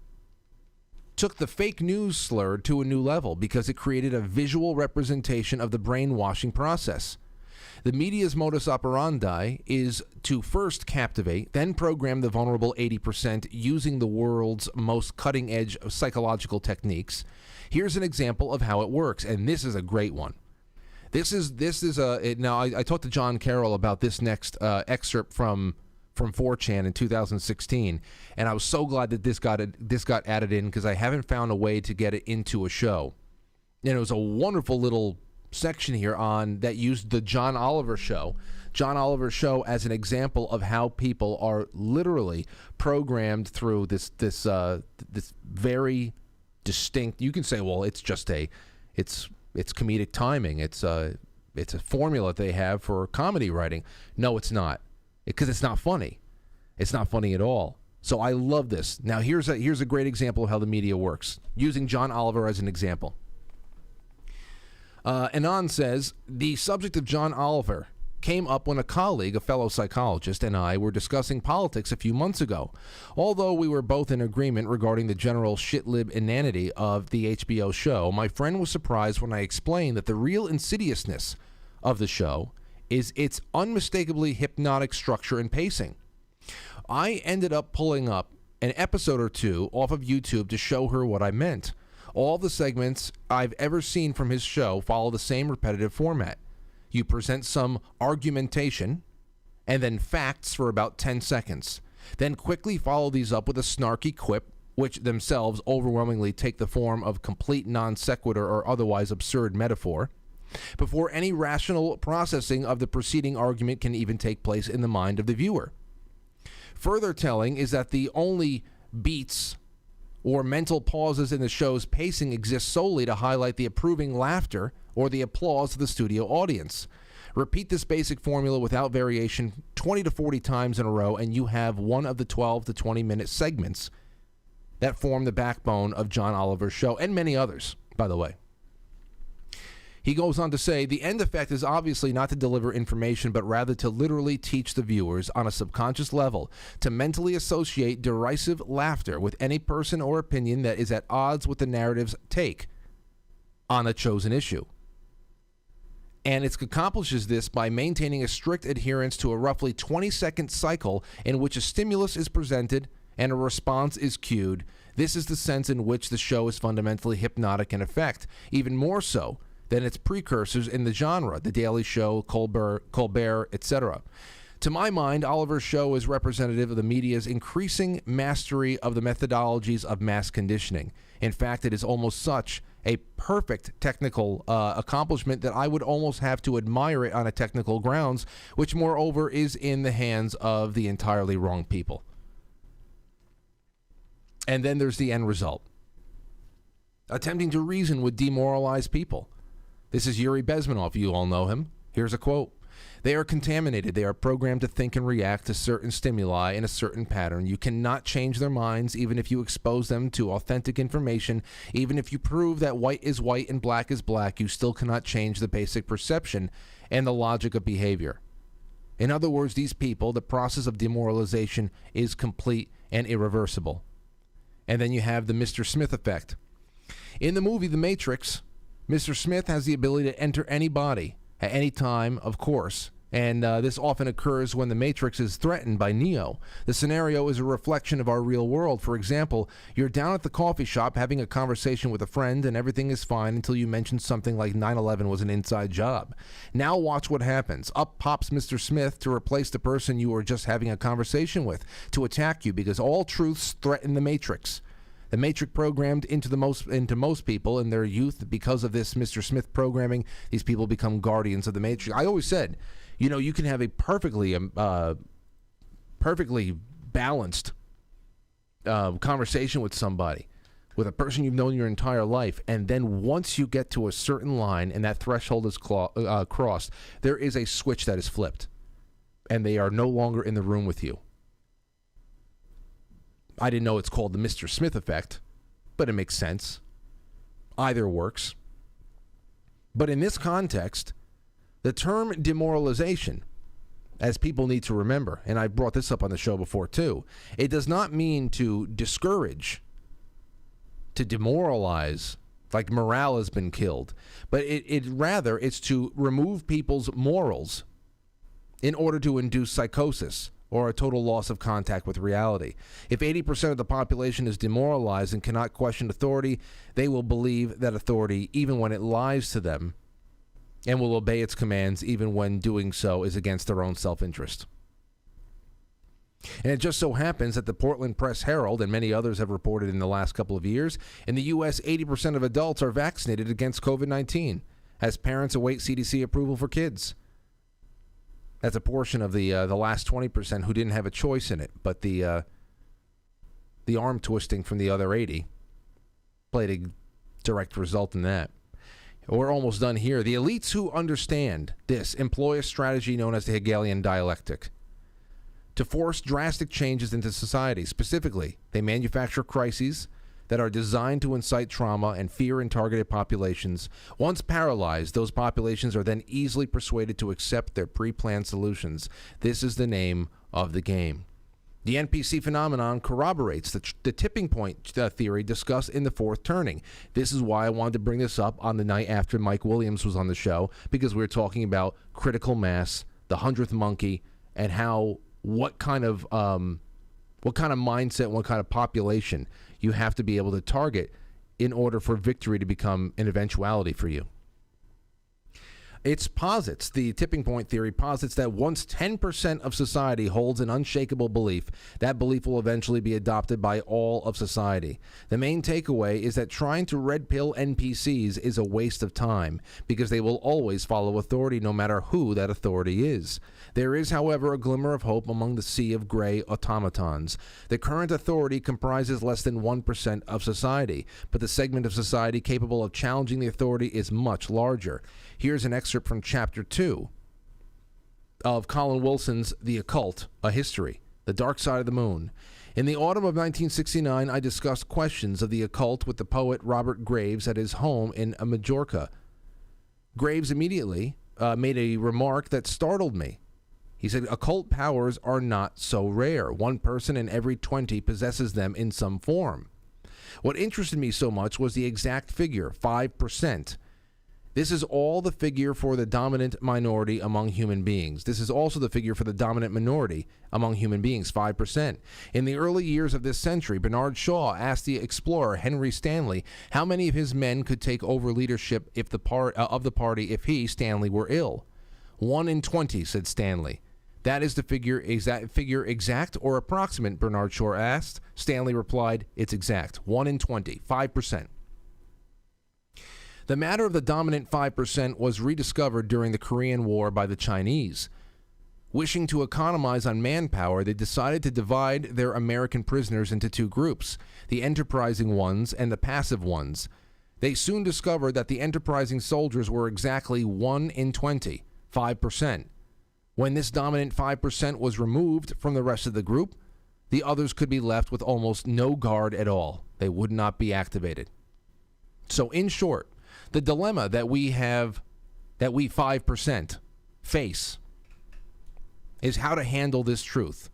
took the fake news slur to a new level because it created a visual representation of the brainwashing process. The media's modus operandi is to first captivate, then program the vulnerable 80% using the world's most cutting-edge psychological techniques. Here's an example of how it works, and this is a great one. Now I talked to John Carroll about this next excerpt from 4chan in 2016, and I was so glad that this got added in because I haven't found a way to get it into a show. And it was a wonderful little section here on that used the John Oliver show John Oliver's show as an example of how people are literally programmed through this very distinct. You can say, well, it's comedic timing. It's a formula they have for comedy writing. No, it's not, because it's not funny. It's not funny at all. So I love this. Now here's a great example of how the media works, using John Oliver as an example. Anon says, the subject of John Oliver came up when a colleague, a fellow psychologist, and I were discussing politics a few months ago. Although we were both in agreement regarding the general shitlib inanity of the HBO show, my friend was surprised when I explained that the real insidiousness of the show is its unmistakably hypnotic structure and pacing. I ended up pulling up an episode or two off of YouTube to show her what I meant. All the segments I've ever seen from his show follow the same repetitive format. You present some argumentation and then facts for about 10 seconds. Then quickly follow these up with a snarky quip, which themselves overwhelmingly take the form of complete non sequitur or otherwise absurd metaphor, before any rational processing of the preceding argument can even take place in the mind of the viewer. Further telling is that the only beats or mental pauses in the show's pacing exist solely to highlight the approving laughter or the applause of the studio audience. Repeat this basic formula without variation 20 to 40 times in a row, and you have one of the 12 to 20-minute segments that form the backbone of John Oliver's show, and many others, by the way. He goes on to say, the end effect is obviously not to deliver information, but rather to literally teach the viewers on a subconscious level to mentally associate derisive laughter with any person or opinion that is at odds with the narrative's take on a chosen issue. And it accomplishes this by maintaining a strict adherence to a roughly 20-second cycle in which a stimulus is presented and a response is cued. This is the sense in which the show is fundamentally hypnotic in effect, even more so than its precursors in the genre, The Daily Show, Colbert, etc. To my mind, Oliver's show is representative of the media's increasing mastery of the methodologies of mass conditioning. In fact, it is almost such a perfect technical accomplishment that I would almost have to admire it on a technical grounds, which moreover is in the hands of the entirely wrong people. And then there's the end result. Attempting to reason with demoralized people. This is Yuri Bezmenov. You all know him. Here's a quote. They are contaminated. They are programmed to think and react to certain stimuli in a certain pattern. You cannot change their minds, even if you expose them to authentic information. Even if you prove that white is white and black is black, you still cannot change the basic perception and the logic of behavior. In other words, these people, the process of demoralization is complete and irreversible. And then you have the Mr. Smith effect. In the movie The Matrix, Mr. Smith has the ability to enter any body at any time, of course, and this often occurs when the Matrix is threatened by Neo. The scenario is a reflection of our real world. For example, you're down at the coffee shop having a conversation with a friend and everything is fine until you mention something like 9/11 was an inside job. Now watch what happens. Up pops Mr. Smith to replace the person you were just having a conversation with, to attack you because all truths threaten the Matrix. The Matrix programmed into most people in their youth. Because of this Mr. Smith programming, these people become guardians of the Matrix. I always said, you can have a perfectly balanced conversation with somebody, with a person you've known your entire life, and then once you get to a certain line and that threshold is crossed, there is a switch that is flipped, and they are no longer in the room with you. I didn't know it's called the Mr. Smith effect, but it makes sense. Either works. But in this context, the term demoralization, as people need to remember, and I brought this up on the show before too, it does not mean to discourage, to demoralize, like morale has been killed, but it rather it's to remove people's morals in order to induce psychosis or a total loss of contact with reality. If 80% of the population is demoralized and cannot question authority, they will believe that authority even when it lies to them, and will obey its commands even when doing so is against their own self-interest. And it just so happens that the Portland Press-Herald and many others have reported in the last couple of years, in the U.S., 80% of adults are vaccinated against COVID-19 as parents await CDC approval for kids. That's a portion of the last 20% who didn't have a choice in it, but the arm twisting from the other 80 played a direct result in that. We're almost done here. The elites who understand this employ a strategy known as the Hegelian dialectic to force drastic changes into society. Specifically, they manufacture crises that are designed to incite trauma and fear in targeted populations. Once paralyzed, those populations are then easily persuaded to accept their pre-planned solutions. This is the name of the game. The NPC phenomenon corroborates the tipping point theory discussed in The Fourth Turning. This is why I wanted to bring this up on the night after Mike Williams was on the show, because we were talking about critical mass, the 100th monkey, and how what kind of mindset, what kind of population you have to be able to target in order for victory to become an eventuality for you. The tipping point theory posits that once 10% of society holds an unshakable belief, that belief will eventually be adopted by all of society. The main takeaway is that trying to red pill NPCs is a waste of time, because they will always follow authority no matter who that authority is. There is, however, a glimmer of hope among the sea of gray automatons. The current authority comprises less than 1% of society, but the segment of society capable of challenging the authority is much larger. Here's an excerpt from Chapter 2 of Colin Wilson's The Occult, A History, The Dark Side of the Moon. In the autumn of 1969, I discussed questions of the occult with the poet Robert Graves at his home in Majorca. Graves immediately made a remark that startled me. He said, occult powers are not so rare. 1 person in every 20 possesses them in some form. What interested me so much was the exact figure, 5%. This is all the figure for the dominant minority among human beings. This is also the figure for the dominant minority among human beings, 5%. In the early years of this century, Bernard Shaw asked the explorer Henry Stanley how many of his men could take over leadership of the party if he, Stanley, were ill. 1 in 20, said Stanley. That is the figure. Is that figure exact or approximate? Bernard Shaw asked. Stanley replied, it's exact. 1 in 20, 5%. The matter of the dominant 5% was rediscovered during the Korean War by the Chinese. Wishing to economize on manpower, they decided to divide their American prisoners into 2 groups, the enterprising ones and the passive ones. They soon discovered that the enterprising soldiers were exactly 1 in 20, 5%. When this dominant 5% was removed from the rest of the group, the others could be left with almost no guard at all. They would not be activated. So in short, the dilemma that we 5% face is how to handle this truth.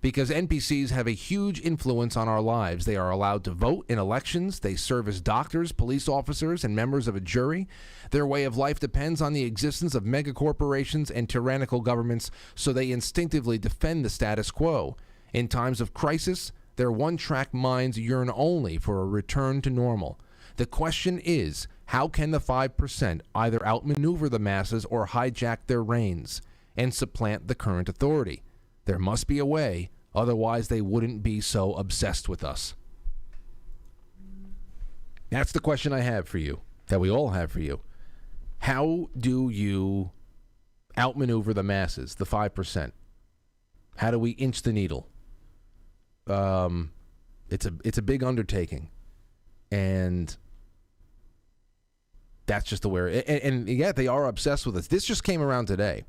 Because NPCs have a huge influence on our lives. They are allowed to vote in elections. They serve as doctors, police officers, and members of a jury. Their way of life depends on the existence of megacorporations and tyrannical governments, so they instinctively defend the status quo. In times of crisis, their one-track minds yearn only for a return to normal. The question is, how can the 5% either outmaneuver the masses or hijack their reins and supplant the current authority? There must be a way, otherwise they wouldn't be so obsessed with us. That's the question I have for you, that we all have for you. How do you outmaneuver the masses, the 5%? How do we inch the needle? It's a big undertaking, and that's just the way. And yeah, they are obsessed with us. This just came around today.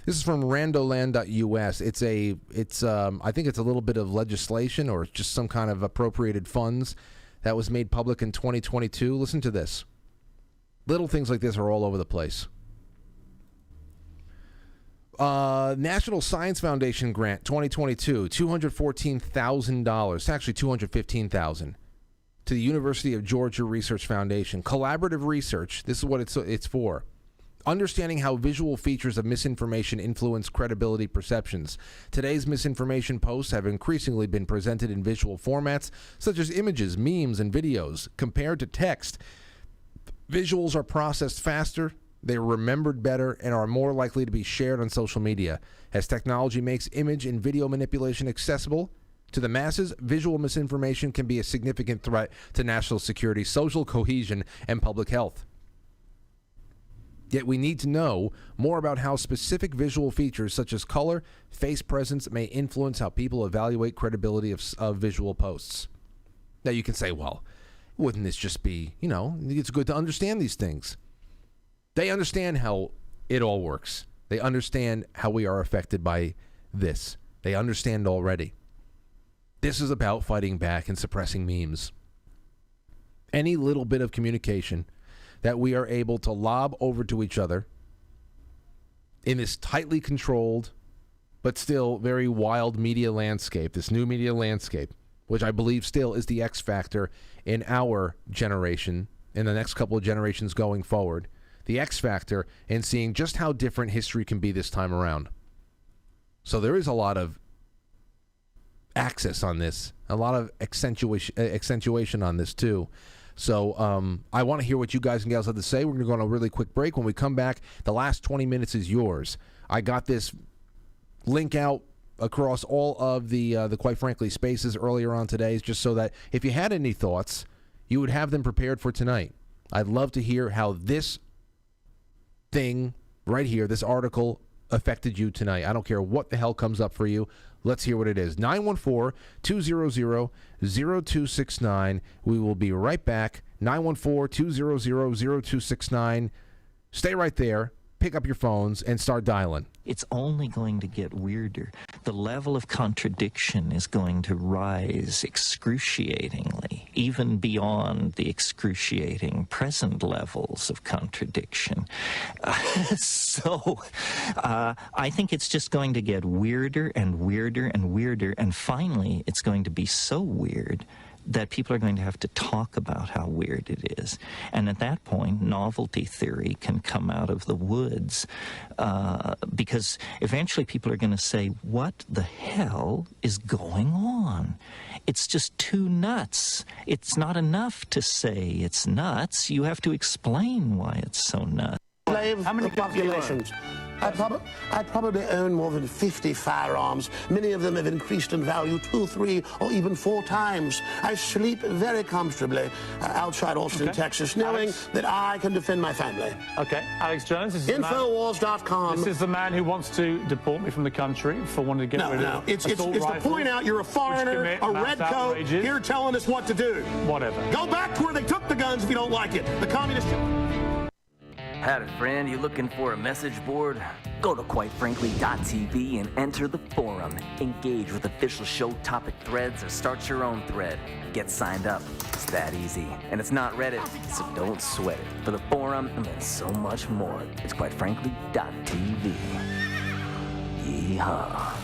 This is from randoland.us. It's I think it's a little bit of legislation or just some kind of appropriated funds that was made public in 2022. Listen to this. Little things like this are all over the place. National Science Foundation grant 2022, $214,000. It's actually $215,000 to the University of Georgia Research Foundation. Collaborative research. This is what it's for. Understanding how visual features of misinformation influence credibility perceptions. Today's misinformation posts have increasingly been presented in visual formats, such as images, memes, and videos. Compared to text, visuals are processed faster, they are remembered better, and are more likely to be shared on social media. As technology makes image and video manipulation accessible to the masses, visual misinformation can be a significant threat to national security, social cohesion, and public health. Yet we need to know more about how specific visual features such as color, face presence may influence how people evaluate credibility of visual posts. Now you can say, well, wouldn't this just be, it's good to understand these things. They understand how it all works. They understand how we are affected by this. They understand already. This is about fighting back and suppressing memes. Any little bit of communication that we are able to lob over to each other in this tightly controlled but still very wild media landscape, this new media landscape, which I believe still is the X factor in our generation, in the next couple of generations going forward, the X factor in seeing just how different history can be this time around. So there is a lot of access on this, a lot of accentuation on this too. So I want to hear what you guys and gals have to say. We're going to go on a really quick break. When we come back, the last 20 minutes is yours. I got this link out across all of the quite frankly spaces earlier on today, just so that if you had any thoughts, you would have them prepared for tonight. I'd love to hear how this thing right here, this article, affected you tonight. I don't care what the hell comes up for you. Let's hear what it is. 914-200-0269. We will be right back. 914-200-0269. Stay right there. Pick up your phones and start dialing. It's only going to get weirder. The level of contradiction is going to rise excruciatingly, even beyond the excruciating present levels of contradiction. So I think it's just going to get weirder and weirder and weirder, and finally it's going to be so weird that people are going to have to talk about how weird it is. And at that point, novelty theory can come out of the woods, because eventually people are going to say, what the hell is going on? It's just too nuts. It's not enough to say it's nuts. You have to explain why it's so nuts. How many populations? I probably own more than 50 firearms. Many of them have increased in value 2, 3, or even 4 times. I sleep very comfortably outside Austin, Texas, knowing that I can defend my family. Okay, Alex Jones, this is Infowars.com. This is the man who wants to deport me from the country for wanting to get rid of it's to point out you're a foreigner, a red coat, here telling us what to do. Whatever. Go back to where they took the guns if you don't like it. The communist... Howdy, friend. You looking for a message board? Go to quitefrankly.tv and enter the forum. Engage with official show topic threads or start your own thread. Get signed up. It's that easy. And it's not Reddit, so don't sweat it. For the forum and then so much more, it's quitefrankly.tv. Yeehaw.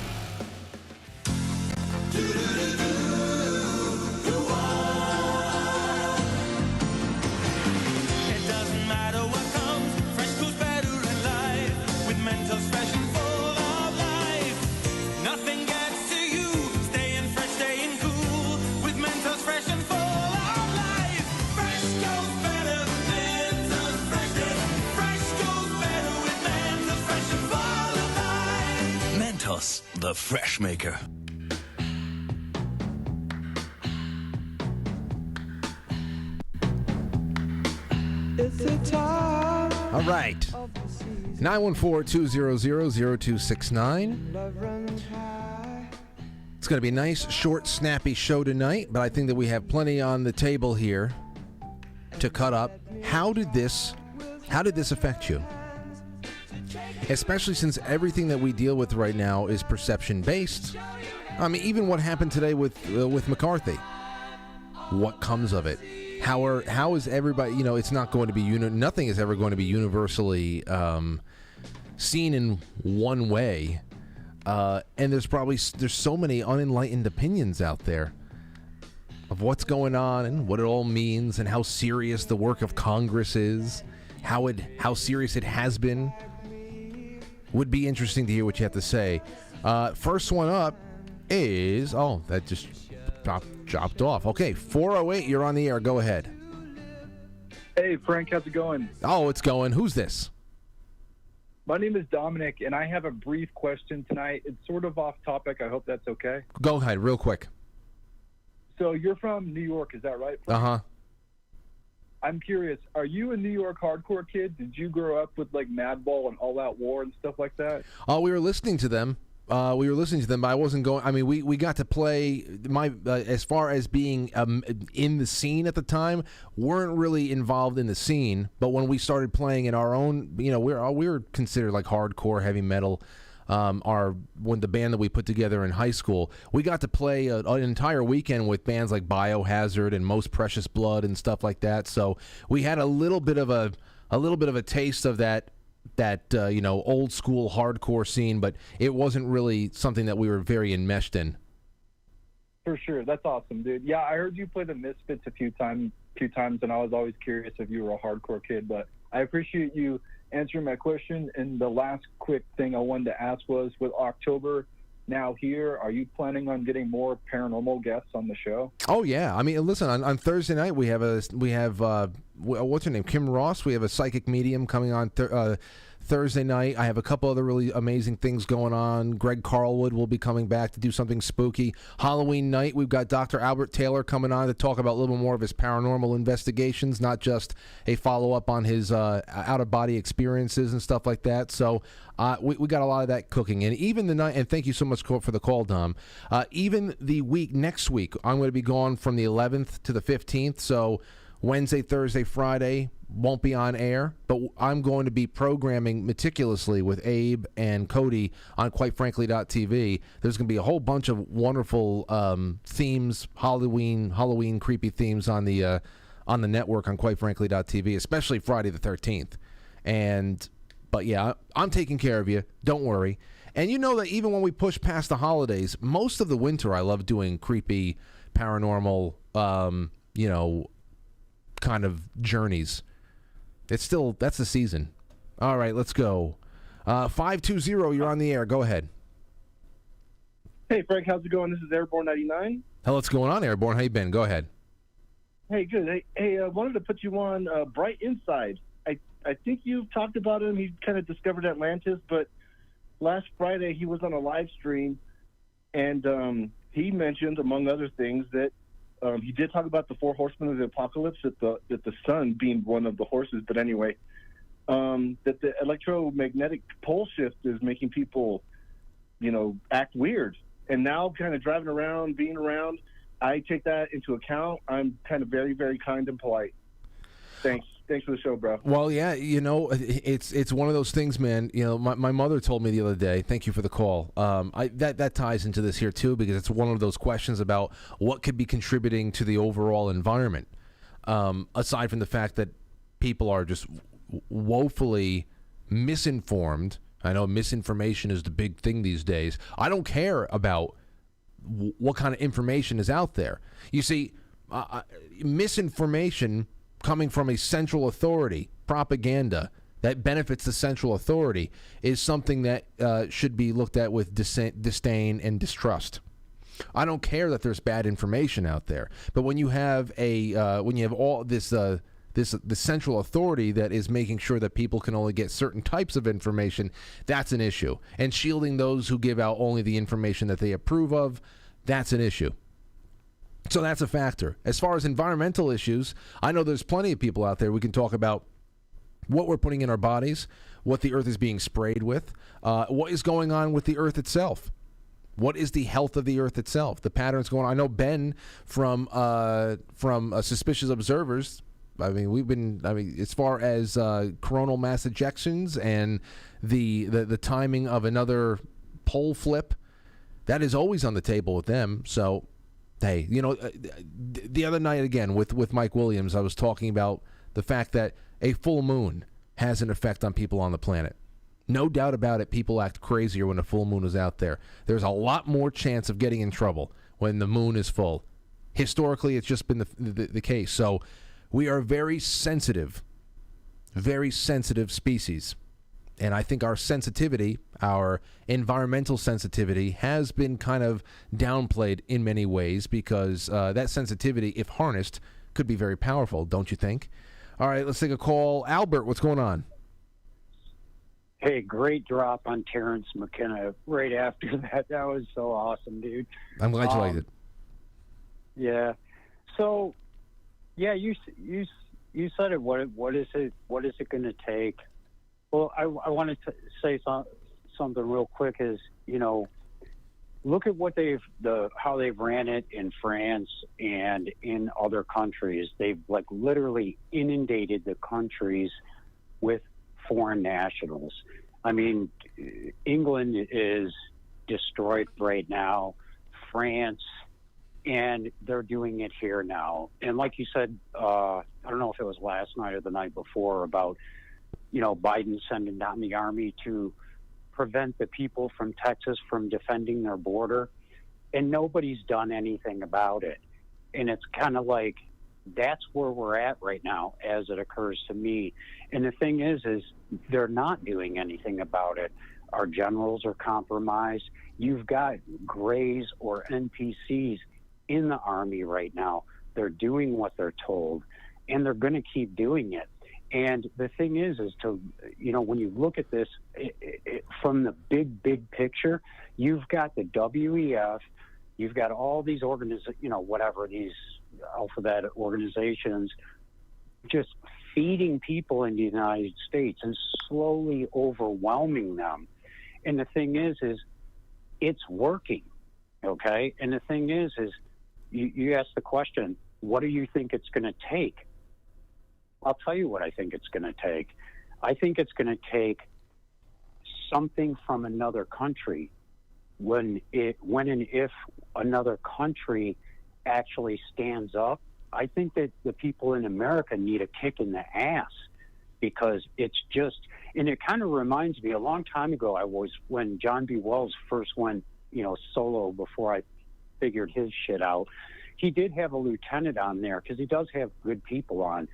The Fresh Maker. All right. 914-200-0269. It's going to be a nice, short, snappy show tonight, but I think that we have plenty on the table here to cut up. How did this affect you? Especially since everything that we deal with right now is perception-based. I mean, even what happened today with McCarthy. What comes of it? How is everybody? It's not going to be nothing is ever going to be universally seen in one way. And there's so many unenlightened opinions out there of what's going on and what it all means and how serious the work of Congress is, how serious it has been. Would be interesting to hear what you have to say. First one up is... Oh, that just dropped off. Okay, 408, you're on the air. Go ahead. Hey, Frank, how's it going? Oh, it's going. Who's this? My name is Dominic, and I have a brief question tonight. It's sort of off topic. I hope that's okay. Go ahead, real quick. So you're from New York, is that right, Frank? Uh-huh. I'm curious, are you a New York hardcore kid? Did you grow up with like Madball and All Out War and stuff like that? Oh, we were listening to them. But I wasn't going. I mean, we got to play as far as being in the scene at the time. Weren't really involved in the scene, but when we started playing in our own, we were considered like hardcore heavy metal. When the band that we put together in high school, we got to play an entire weekend with bands like Biohazard and Most Precious Blood and stuff like that. So we had a little bit of a taste of that old school hardcore scene, but it wasn't really something that we were very enmeshed in. For sure, that's awesome, dude. Yeah, I heard you play the Misfits a few times, and I was always curious if you were a hardcore kid. But I appreciate you answering my question. And the last quick thing I wanted to ask was, with October now here, are you planning on getting more paranormal guests on the show? Oh yeah, I mean, listen, on Thursday night we have what's her name, Kim Ross. We have a psychic medium coming on Thursday night. I have a couple other really amazing things going on. Greg Carlwood will be coming back to do something spooky. Halloween night, we've got Dr. Albert Taylor coming on to talk about a little more of his paranormal investigations, not just a follow-up on his out-of-body experiences and stuff like that. So we got a lot of that cooking. And even the night, and thank you so much for the call, Dom. Even the next week, I'm going to be gone from the 11th to the 15th, so Wednesday, Thursday, Friday won't be on air, but I'm going to be programming meticulously with Abe and Cody on quitefrankly.tv. There's going to be a whole bunch of wonderful themes, Halloween creepy themes on the network on quitefrankly.tv, especially Friday the 13th. But yeah, I'm taking care of you. Don't worry. And you know that even when we push past the holidays, most of the winter I love doing creepy, paranormal, kind of journeys. That's the season. All right, let's go. 520, you're on the air. Go ahead. Hey, Frank, how's it going? This is Airborne 99. Hell, what's going on, Airborne? How you been? Go ahead. Hey, good. Hey, I wanted to put you on Bright Inside. I think you've talked about him. He kind of discovered Atlantis, but last Friday he was on a live stream, and he mentioned, among other things, that he did talk about the 4 horsemen of the apocalypse, that the sun being one of the horses. But anyway, that the electromagnetic pole shift is making people, act weird. And now kind of driving around, being around, I take that into account. I'm kind of very, very kind and polite. Thanks for the show, bro. Well, yeah, it's one of those things, man. My mother told me the other day, thank you for the call. That ties into this here, too, because it's one of those questions about what could be contributing to the overall environment, aside from the fact that people are just woefully misinformed. I know misinformation is the big thing these days. I don't care about what kind of information is out there. You see, misinformation coming from a central authority, propaganda that benefits the central authority, is something that should be looked at with disdain and distrust. I don't care that there's bad information out there, but when you have all this the central authority that is making sure that people can only get certain types of information, that's an issue. And shielding those who give out only the information that they approve of, that's an issue. So that's a factor. As far as environmental issues, I know there's plenty of people out there. We can talk about what we're putting in our bodies, what the earth is being sprayed with, what is going on with the earth itself. What is the health of the earth itself? The patterns going on. I know Ben from Suspicious Observers. As far as coronal mass ejections and the timing of another pole flip, that is always on the table with them. So, hey, the other night again with Mike Williams, I was talking about the fact that a full moon has an effect on people on the planet. No doubt about it, people act crazier when a full moon is out there. There's a lot more chance of getting in trouble when the moon is full. Historically, it's just been the case. So we are very sensitive species. And I think our sensitivity, our environmental sensitivity, has been kind of downplayed in many ways because that sensitivity, if harnessed, could be very powerful, don't you think? All right, let's take a call. Albert, what's going on? Hey, great drop on Terrence McKenna right after that. That was so awesome, dude. I'm glad you liked it. Yeah. So, yeah, you you said it. What is it? What is it going to take? Well, I wanted to say something real quick. Is look at what how they've ran it in France and in other countries. They've like literally inundated the countries with foreign nationals. I mean, England is destroyed right now, France, and they're doing it here now. And like you said, I don't know if it was last night or the night before about, Biden sending down the army to prevent the people from Texas from defending their border. And nobody's done anything about it. And it's kind of like, that's where we're at right now as it occurs to me. And the thing is they're not doing anything about it. Our generals are compromised. You've got grays or NPCs in the army right now. They're doing what they're told, and they're going to keep doing it. And the thing is to, when you look at this from the big picture, you've got the WEF, you've got all these these alphabet organizations just feeding people in the United States and slowly overwhelming them. And the thing is it's working, okay? And the thing is you ask the question, what do you think it's going to take? I'll tell you what I think it's going to take. I think it's going to take something from another country when and if another country actually stands up. I think that the people in America need a kick in the ass, because it's just, and it kind of reminds me a long time ago, when John B. Wells first went, solo before I figured his shit out. He did have a lieutenant on there, because he does have good people on.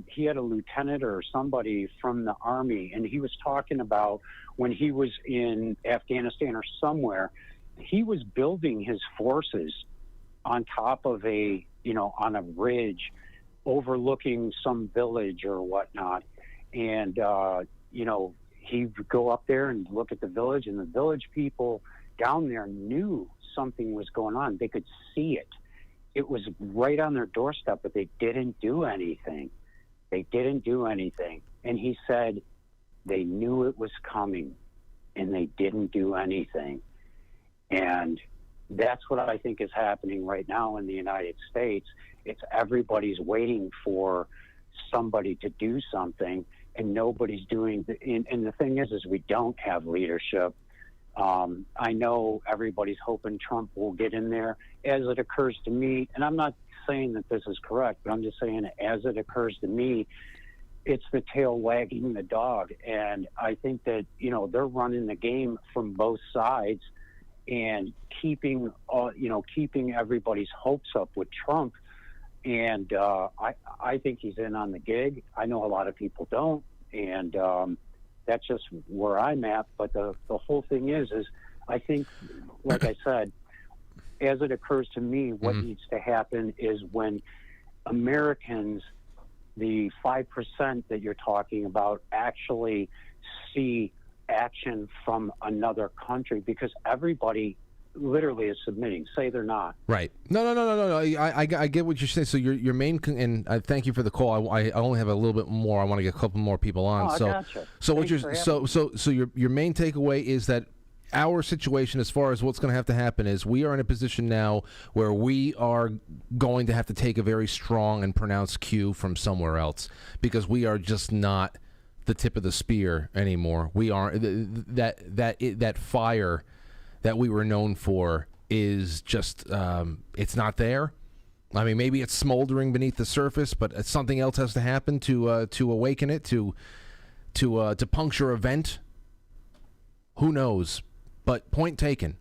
He had a lieutenant or somebody from the Army, and he was talking about when he was in Afghanistan or somewhere, he was building his forces on top of on a ridge overlooking some village or whatnot. And, he would go up there and look at the village, and the village people down there knew something was going on. They could see it. It was right on their doorstep, but they didn't do anything. And he said they knew it was coming, and they didn't do anything. And that's what I think is happening right now in the United States. It's everybody's waiting for somebody to do something, and nobody's doing. And the thing is we don't have leadership. I know everybody's hoping Trump will get in there. As it occurs to me, and I'm not saying that this is correct, but I'm just saying as it occurs to me, it's the tail wagging the dog. And I think that, they're running the game from both sides and keeping everybody's hopes up with Trump. And I think he's in on the gig. I know a lot of people don't. And that's just where I'm at. But the whole thing is I think, like I said, as it occurs to me, what needs to happen is when Americans, the 5% that you're talking about, actually see action from another country, because everybody literally is submitting. Say they're not. Right. No. I get what you're saying. So your main and I thank you for the call. I only have a little bit more. I want to get a couple more people on. Oh, so gotcha. So what you're so your main takeaway is that our situation, as far as what's going to have to happen, is we are in a position now where we are going to have to take a very strong and pronounced cue from somewhere else, because we are just not the tip of the spear anymore. We are that fire that we were known for is just it's not there. I mean, maybe it's smoldering beneath the surface, but something else has to happen to awaken it, to puncture a vent. Who knows? But point taken,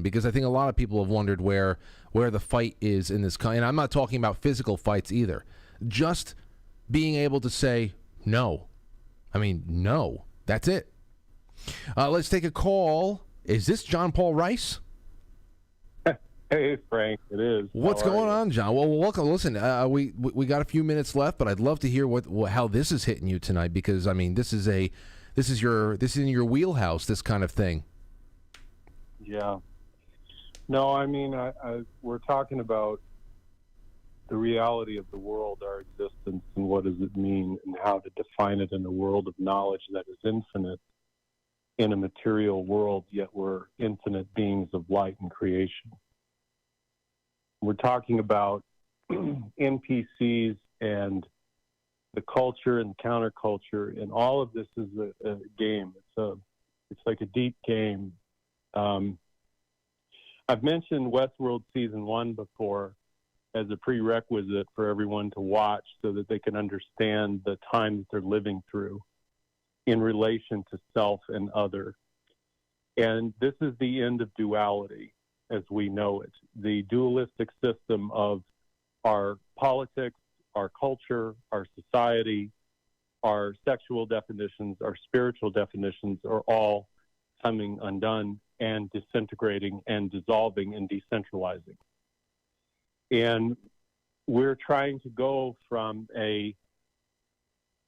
because I think a lot of people have wondered where the fight is in this country. And I'm not talking about physical fights either. Just being able to say no. I mean, no. That's it. Let's take a call. Is this John Paul Rice? Hey, Frank, it is. What's going on, John? Well, welcome. Listen, we got a few minutes left, but I'd love to hear how this is hitting you tonight, because I mean, this is in your wheelhouse, this kind of thing. Yeah. No, I mean, we're talking about the reality of the world, our existence, and what does it mean, and how to define it in a world of knowledge that is infinite in a material world, yet we're infinite beings of light and creation. We're talking about NPCs and the culture and counterculture, and all of this is a game. It's like a deep game. I've mentioned Westworld Season 1 before as a prerequisite for everyone to watch so that they can understand the time that they're living through in relation to self and other. And this is the end of duality as we know it. The dualistic system of our politics, our culture, our society, our sexual definitions, our spiritual definitions are all coming undone and disintegrating and dissolving and decentralizing. And we're trying to go from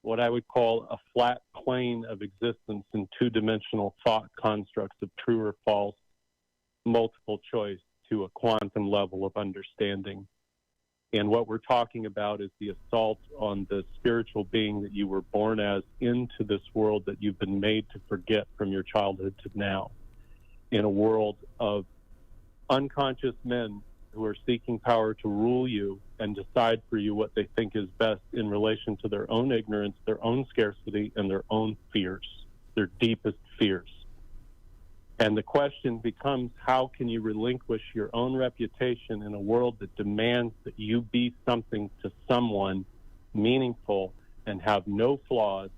what I would call a flat plane of existence in two-dimensional thought constructs of true or false, multiple choice, to a quantum level of understanding. And what we're talking about is the assault on the spiritual being that you were born as into this world that you've been made to forget from your childhood to now, in a world of unconscious men who are seeking power to rule you and decide for you what they think is best in relation to their own ignorance, their own scarcity, and their own fears, their deepest fears. And the question becomes, how can you relinquish your own reputation in a world that demands that you be something to someone meaningful and have no flaws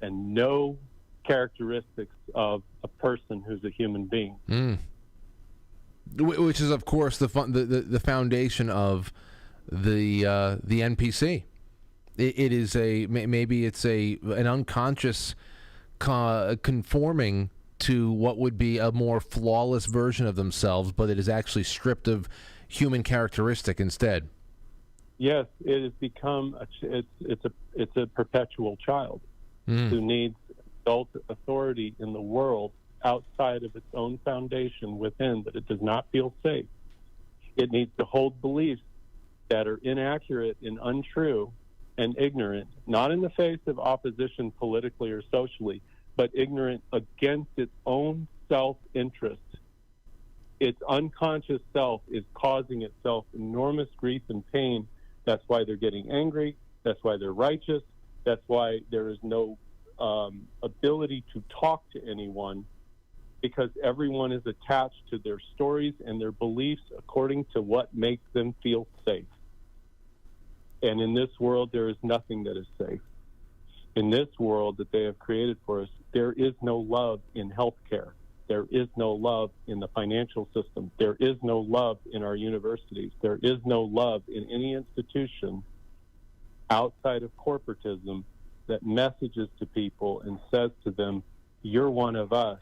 and no characteristics of a person who's a human being? Which is, of course, the foundation of the NPC. It is maybe it's an unconscious conforming to what would be a more flawless version of themselves, but it is actually stripped of human characteristic instead. Yes, it has become it's a perpetual child who needs adult authority in the world outside of its own foundation within, that it does not feel safe. It needs to hold beliefs that are inaccurate and untrue and ignorant, not in the face of opposition politically or socially, but ignorant against its own self-interest. Its unconscious self is causing itself enormous grief and pain. That's why they're getting angry. That's why they're righteous. That's why there is no ability to talk to anyone, because everyone is attached to their stories and their beliefs according to what makes them feel safe. And in this world, there is nothing that is safe. In this world that they have created for us, there is no love in healthcare. There is no love in the financial system. There is no love in our universities. There is no love in any institution outside of corporatism that messages to people and says to them, you're one of us.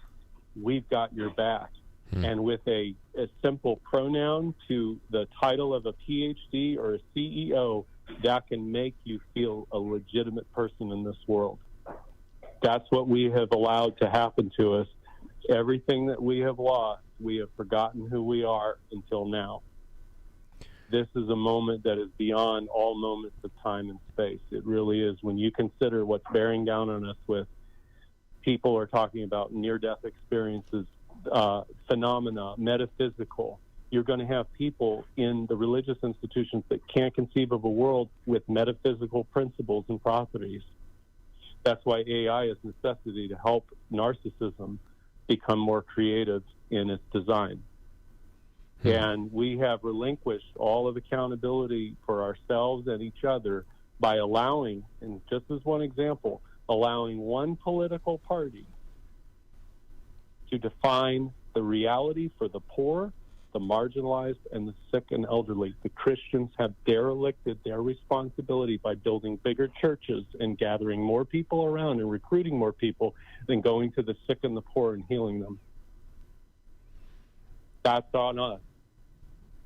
We've got your back. And with a simple pronoun to the title of a PhD or a CEO, that can make you feel a legitimate person in this world. That's what we have allowed to happen to us. Everything that we have lost, we have forgotten who we are until now. This is a moment that is beyond all moments of time and space. It really is. When you consider what's bearing down on us with people are talking about near-death experiences, phenomena, metaphysical. You're going to have people in the religious institutions that can't conceive of a world with metaphysical principles and properties. That's why AI is necessity to help narcissism become more creative in its design. And we have relinquished all of accountability for ourselves and each other by allowing, and just as one example, allowing one political party to define the reality for the poor, the marginalized, and the sick and elderly. The Christians have derelicted their responsibility by building bigger churches and gathering more people around and recruiting more people than going to the sick and the poor and healing them. That's on us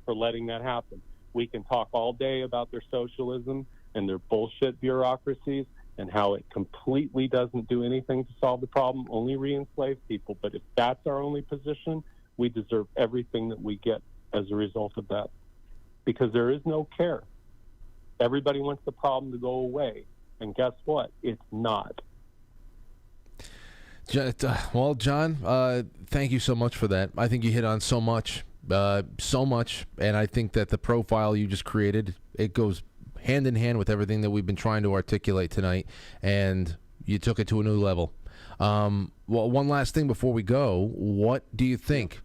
for letting that happen. We can talk all day about their socialism and their bullshit bureaucracies and how it completely doesn't do anything to solve the problem, only re-enslave people. But if that's our only position, we deserve everything that we get as a result of that, because there is no care. Everybody wants the problem to go away. And guess what? It's not. Well, John, thank you so much for that. I think you hit on so much, and I think that the profile you just created, it goes hand in hand with everything that we've been trying to articulate tonight, and you took it to a new level. Well, one last thing before we go, what do you think,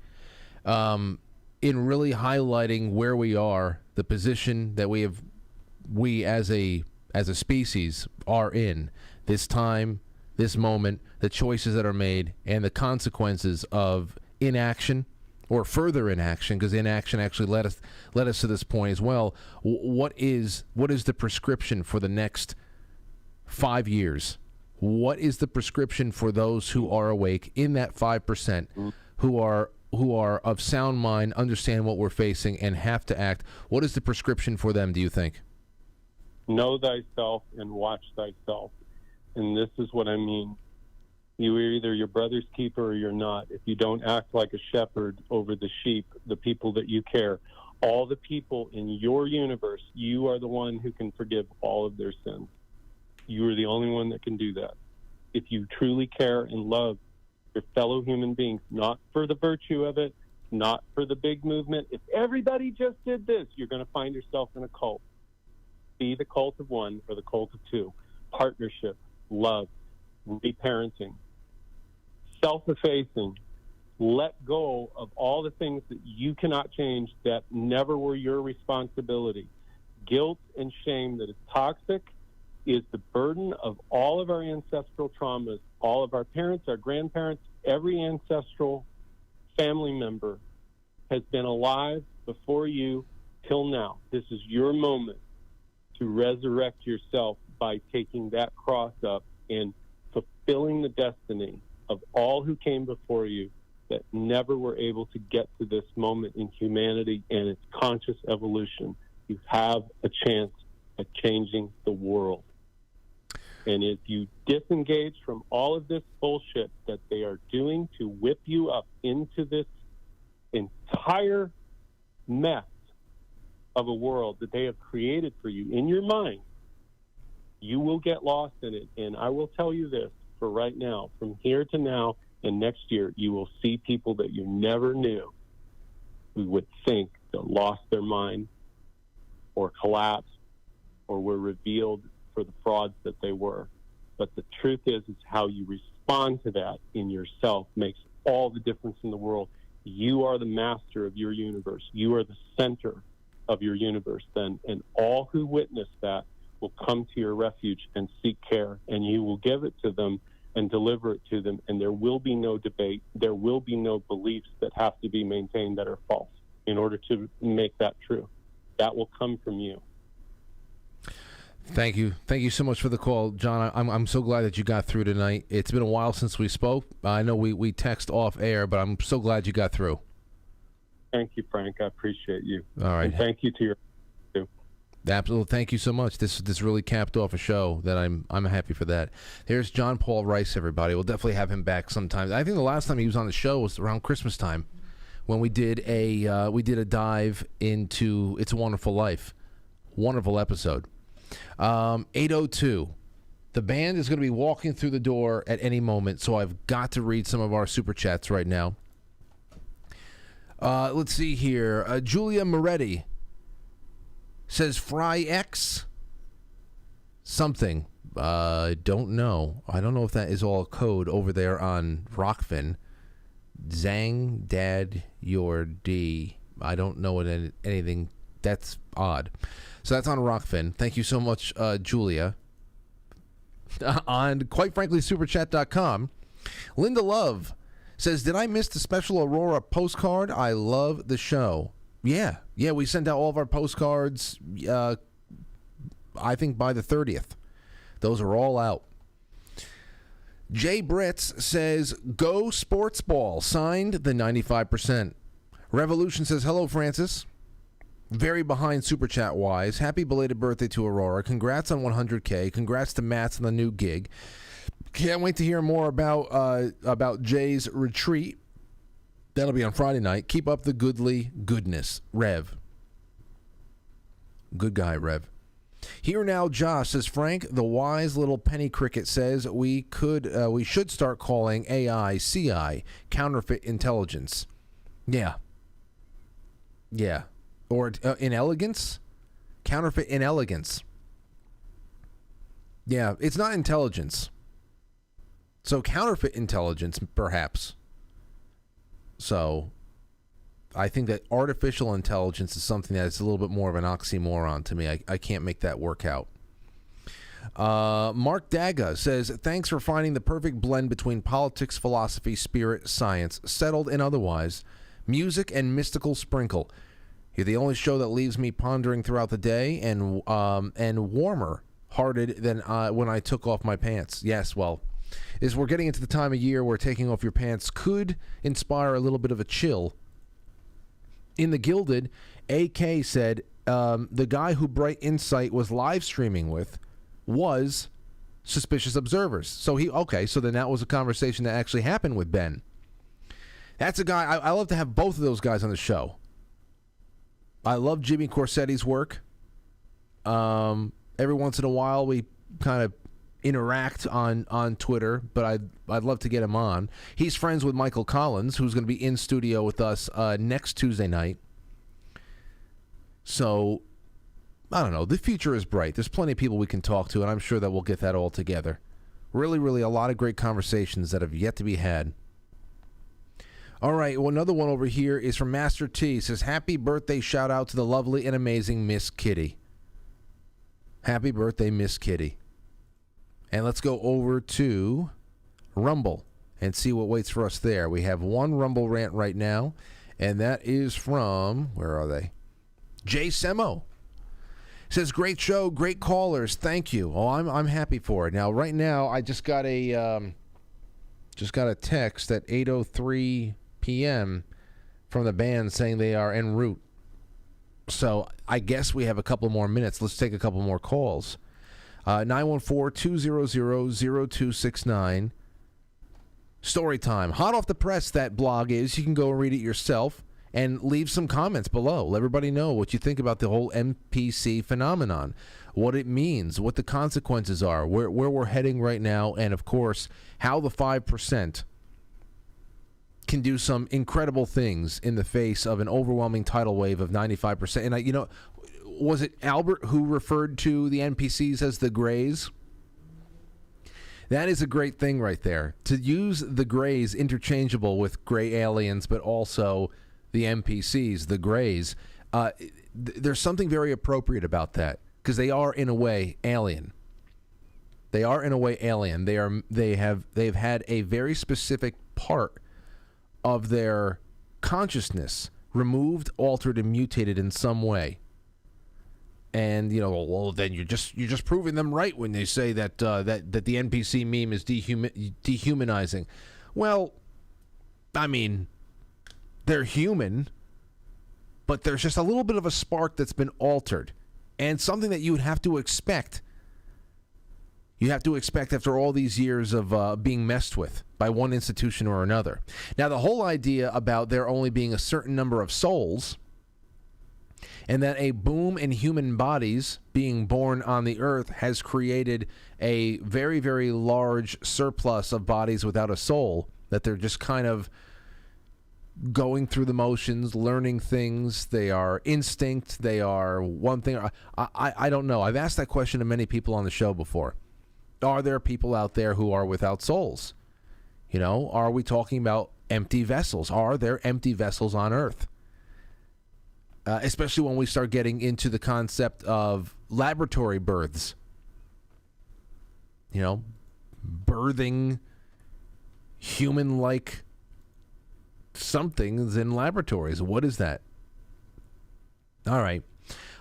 in really highlighting where we are, the position that we as a species are in this time, this moment, the choices that are made, and the consequences of inaction or further inaction, because inaction actually led us to this point as well. What is the prescription for the next 5 years? What is the prescription for those who are awake in that 5%, who are of sound mind, understand what we're facing, and have to act? What is the prescription for them, do you think? Know thyself and watch thyself. And this is what I mean. You are either your brother's keeper or you're not. If you don't act like a shepherd over the sheep, the people that you care, all the people in your universe, you are the one who can forgive all of their sins. You are the only one that can do that. If you truly care and love your fellow human beings, not for the virtue of it, not for the big movement. If everybody just did this, you're going to find yourself in a cult. Be the cult of one or the cult of two. Partnership, love, reparenting, self-effacing. Let go of all the things that you cannot change that never were your responsibility. Guilt and shame that is toxic is the burden of all of our ancestral traumas. All of our parents, our grandparents, every ancestral family member has been alive before you till now. This is your moment to resurrect yourself by taking that cross up and fulfilling the destiny of all who came before you that never were able to get to this moment in humanity and its conscious evolution. You have a chance at changing the world. And if you disengage from all of this bullshit that they are doing to whip you up into this entire mess of a world that they have created for you in your mind, you will get lost in it. And I will tell you this for right now, from here to now and next year, you will see people that you never knew who would think that lost their mind or collapsed or were revealed for the frauds that they were. But the truth is how you respond to that in yourself makes all the difference in the world. You are the master of your universe. You are the center of your universe then, and all who witness that will come to your refuge and seek care, and you will give it to them and deliver it to them, and there will be no debate. There will be no beliefs that have to be maintained that are false in order to make that true. That will come from you. Thank you so much for the call, John. I'm so glad that you got through tonight. It's been a while since we spoke. I know we text off air, but I'm so glad you got through. Thank you, Frank. I appreciate you. All right. And thank you to your too. Absolutely. Thank you so much. This really capped off a show that I'm happy for that. Here's John Paul Rice, everybody. We'll definitely have him back sometime. I think the last time he was on the show was around Christmas time when we did a dive into It's a Wonderful Life. Wonderful episode. 8:02. The band is going to be walking through the door at any moment, so I've got to read some of our super chats right now. Let's see here. Julia Moretti says Fry X something. Don't know. I don't know if that is all code over there on Rockfin. Zang Dad Your D. I don't know what anything. That's odd. So that's on Rockfin. Thank you so much, Julia. On quitefranklysuperchat.com, Linda Love says, did I miss the special Aurora postcard? I love the show. Yeah, we sent out all of our postcards, I think by the 30th. Those are all out. Jay Britz says, go sports ball. Signed, the 95%. Revolution says, hello, Francis. Very behind super chat wise. Happy belated birthday to Aurora. Congrats on 100K. Congrats to Matt's on the new gig. Can't wait to hear more about Jay's retreat. That'll be on Friday night. Keep up the goodness, Rev. Good guy, Rev. Here Now Josh says, Frank, the wise little penny cricket says we should start calling AI CI, counterfeit intelligence. Yeah. Or inelegance? Counterfeit inelegance. Yeah, it's not intelligence. So counterfeit intelligence, perhaps. So I think that artificial intelligence is something that's a little bit more of an oxymoron to me. I can't make that work out. Mark Daga says, thanks for finding the perfect blend between politics, philosophy, spirit, science, settled and otherwise, music and mystical sprinkle. You're the only show that leaves me pondering throughout the day and warmer hearted than when I took off my pants. Yes, well, we're getting into the time of year where taking off your pants could inspire a little bit of a chill. In the Gilded, AK said the guy who Bright Insight was live streaming with was Suspicious Observers. So then that was a conversation that actually happened with Ben. That's a guy, I love to have both of those guys on the show. I love Jimmy Corsetti's work. Every once in a while we kind of interact on Twitter, but I'd love to get him on. He's friends with Michael Collins, who's going to be in studio with us next Tuesday night. So, I don't know. The future is bright. There's plenty of people we can talk to, and I'm sure that we'll get that all together. Really, really a lot of great conversations that have yet to be had. All right, well, another one over here is from Master T. It says, happy birthday shout out to the lovely and amazing Miss Kitty. Happy birthday, Miss Kitty. And let's go over to Rumble and see what waits for us there. We have one Rumble rant right now, and that is from, where are they? Jay Semo. Says, great show, great callers, thank you. Oh, I'm happy for it. Now, right now, I just got a text at 8:03 p.m. from the band saying they are en route. So I guess we have a couple more minutes. Let's take a couple more calls. 914-200-0269. Story time. Hot off the press, that blog is. You can go and read it yourself and leave some comments below. Let everybody know what you think about the whole NPC phenomenon, what it means, what the consequences are, where we're heading right now, and, of course, how the 5% can do some incredible things in the face of an overwhelming tidal wave of 95%. And, was it Albert who referred to the NPCs as the Greys? That is a great thing right there. To use the Greys interchangeable with gray aliens, but also the NPCs, the Greys, there's something very appropriate about that, because they are, in a way, alien. They are, in a way, alien. They've had a very specific part of their consciousness removed, altered, and mutated in some way. And well, then you're just proving them right when they say that that the NPC meme is dehumanizing. Well, I mean, they're human, but there's just a little bit of a spark that's been altered, and something that you would have to expect. You have to expect after all these years of being messed with by one institution or another. Now, the whole idea about there only being a certain number of souls, and that a boom in human bodies being born on the earth has created a very, very large surplus of bodies without a soul, that they're just kind of going through the motions, learning things. They are instinct. They are one thing. I don't know. I've asked that question to many people on the show before. Are there people out there who are without souls? Are we talking about empty vessels? Are there empty vessels on Earth? Especially when we start getting into the concept of laboratory births. Birthing human-like somethings in laboratories. What is that? All right.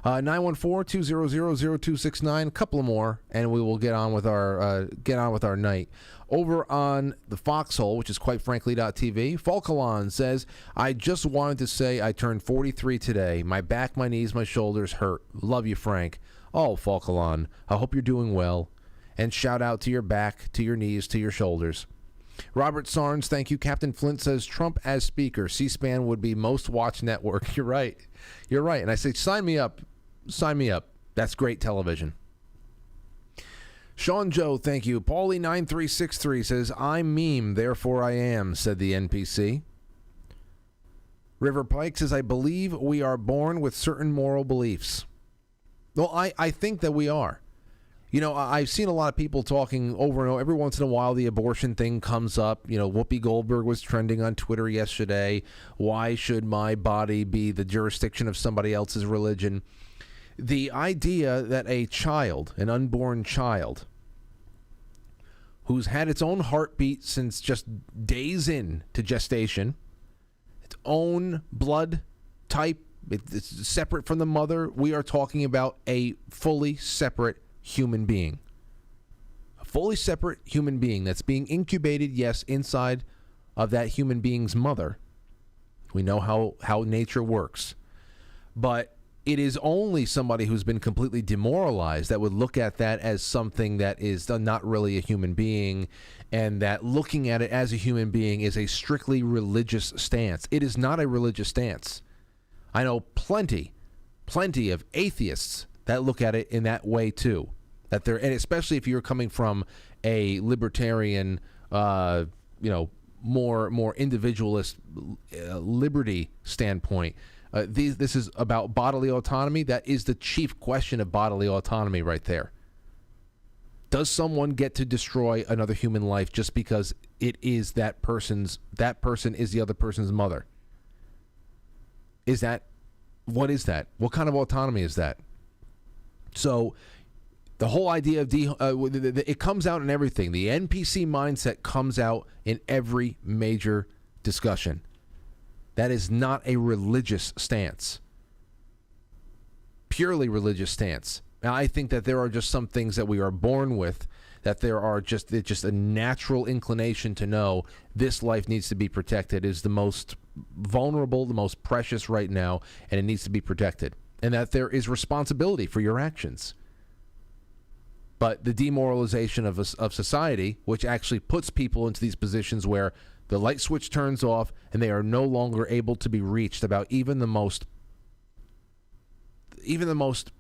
914-200-0269. A couple more, and we will get on with our night. Over on the Foxhole, which is quitefrankly.tv, Falkalon says, I just wanted to say I turned 43 today. My back, my knees, my shoulders hurt. Love you, Frank. Oh, Falkalon, I hope you're doing well. And shout out to your back, to your knees, to your shoulders. Robert Sarnes, thank you. Captain Flint says, Trump as speaker. C-SPAN would be most watched network. You're right. And I say, sign me up. sign me up. That's great television. Sean Joe, thank you. Paulie9363 says, I'm meme, therefore I am, said the NPC. River Pike says, I believe we are born with certain moral beliefs. Well, I think that we are. You know, I've seen a lot of people talking over and over. Every once in a while, the abortion thing comes up. You know, Whoopi Goldberg was trending on Twitter yesterday. Why should my body be the jurisdiction of somebody else's religion? The idea that a child, an unborn child, who's had its own heartbeat since just days into gestation, its own blood type, it's separate from the mother. We are talking about a fully separate human being. A fully separate human being that's being incubated, yes, inside of that human being's mother. We know how nature works. But it is only somebody who's been completely demoralized that would look at that as something that is not really a human being, and that looking at it as a human being is a strictly religious stance. It is not a religious stance. I know plenty of atheists that look at it in that way too. That they're, and especially if you're coming from a libertarian, more individualist liberty standpoint. This is about bodily autonomy. That is the chief question of bodily autonomy right there. Does someone get to destroy another human life just because it is that person is the other person's mother? What is that? What kind of autonomy is that? So the whole idea of it comes out in everything. The NPC mindset comes out in every major discussion. That is not a religious stance. Purely religious stance. Now, I think that there are just some things that we are born with, that there are just a natural inclination to know this life needs to be protected, is the most vulnerable, the most precious right now, and it needs to be protected. And that there is responsibility for your actions. But the demoralization of society, which actually puts people into these positions where the light switch turns off and they are no longer able to be reached about even the most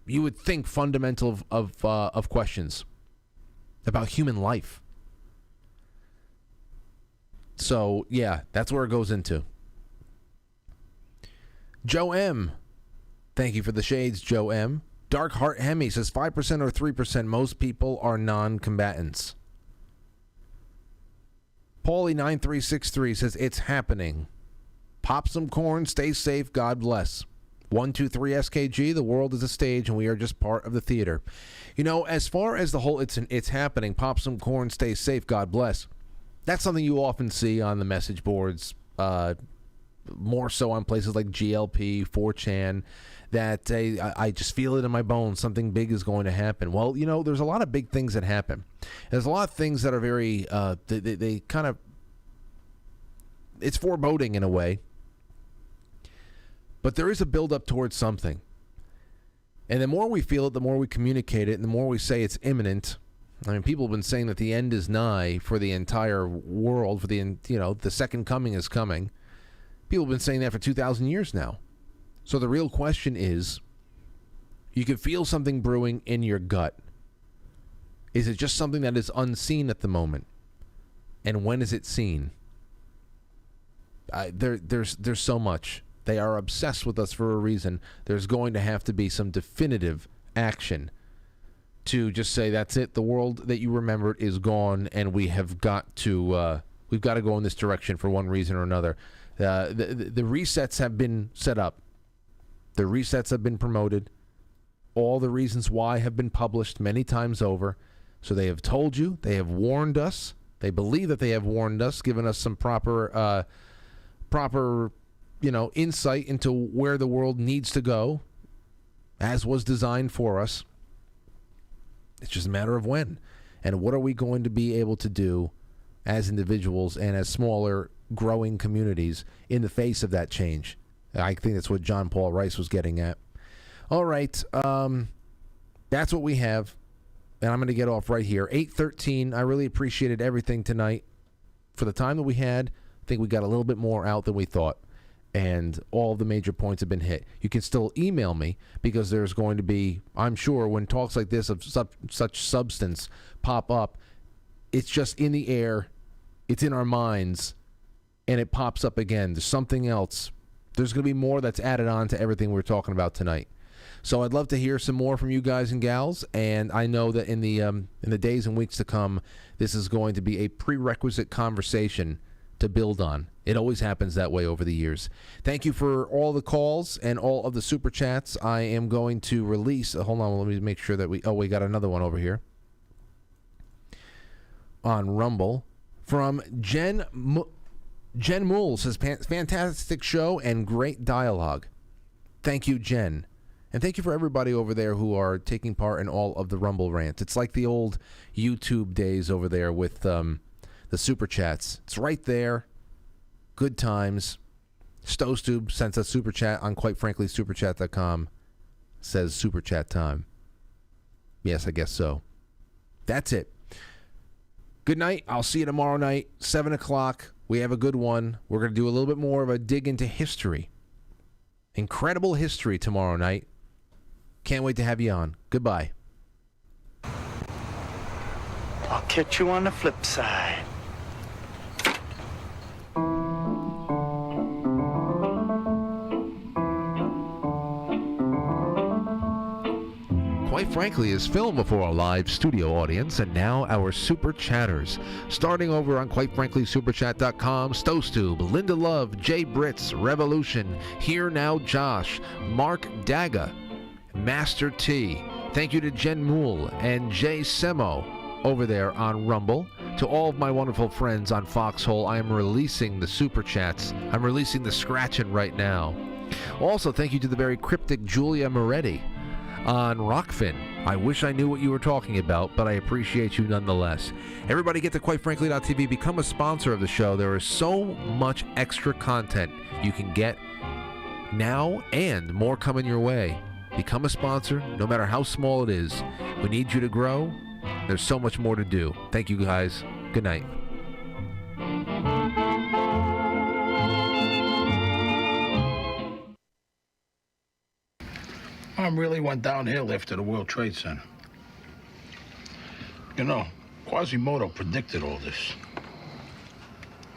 you would think fundamental of questions about human life. So yeah, that's where it goes into. Joe M, thank you for the shades, Joe M. Dark Heart Hemi says 5% or 3%. Most people are non-combatants. Paulie9363 says it's happening. Pop some corn, stay safe, God bless. 123 SKG, the world is a stage and we are just part of the theater. You know, as far as the whole it's happening, pop some corn, stay safe, God bless. That's something you often see on the message boards, more so on places like GLP, 4chan, that I just feel it in my bones. Something big is going to happen. Well, you know, there's a lot of big things that happen. There's a lot of things that are very, they kind of, it's foreboding in a way. But there is a build-up towards something. And the more we feel it, the more we communicate it, and the more we say it's imminent. I mean, people have been saying that the end is nigh for the entire world, for the second coming is coming. People have been saying that for 2,000 years now. So the real question is, you can feel something brewing in your gut. Is it just something that is unseen at the moment? And when is it seen? There's so much. They are obsessed with us for a reason. There's going to have to be some definitive action to just say, that's it. The world that you remembered is gone, and we've got to go in this direction for one reason or another. The resets have been set up. The resets have been promoted. All the reasons why have been published many times over. So they have told you. They have warned us. They believe that they have warned us, given us some proper insight into where the world needs to go, as was designed for us. It's just a matter of when. And what are we going to be able to do as individuals and as smaller, growing communities in the face of that change? I think that's what John Paul Rice was getting at. All right. That's what we have. And I'm going to get off right here. 8:13. I really appreciated everything tonight. For the time that we had, I think we got a little bit more out than we thought. and all the major points have been hit. You can still email me because there's going to be, I'm sure, when talks like this of such substance pop up, it's just in the air, it's in our minds, and it pops up again. There's something else. There's going to be more that's added on to everything we're talking about tonight. So I'd love to hear some more from you guys and gals, and I know that in the days and weeks to come, this is going to be a prerequisite conversation to build on. It always happens that way over the years. Thank you for all the calls and all of the super chats. I am going to release, hold on, let me make sure that we got another one over here on Rumble from Jen Moole. Says, fantastic show and great dialogue. Thank you, Jen. And thank you for everybody over there who are taking part in all of the Rumble rants. It's like the old YouTube days over there with the super chats. It's right there. Good times. Stostube sent us super chat on quite frankly superchat.com. Says super chat time. Yes, I guess so. That's it. Good night. I'll see you tomorrow night, 7 o'clock. We have a good one. We're going to do a little bit more of a dig into history. Incredible history tomorrow night. Can't wait to have you on. Goodbye. I'll catch you on the flip side. Quite Frankly is filmed before a live studio audience, and now our super chatters. Starting over on quitefranklysuperchat.com, Stostube, Linda Love, Jay Britz, Revolution, Here Now Josh, Mark Daga, Master T. Thank you to Jen Moole and Jay Semo over there on Rumble. To all of my wonderful friends on Foxhole, I am releasing the super chats. I'm releasing the scratching right now. Also, thank you to the very cryptic Julia Moretti on Rockfin. I wish I knew what you were talking about, but I appreciate you nonetheless. Everybody get to quitefrankly.tv. Become a sponsor of the show. There is so much extra content you can get now and more coming your way. Become a sponsor, no matter how small it is. We need you to grow. There's so much more to do. Thank you, guys. Good night. Really went downhill after the World Trade Center. You know, Quasimodo predicted all this.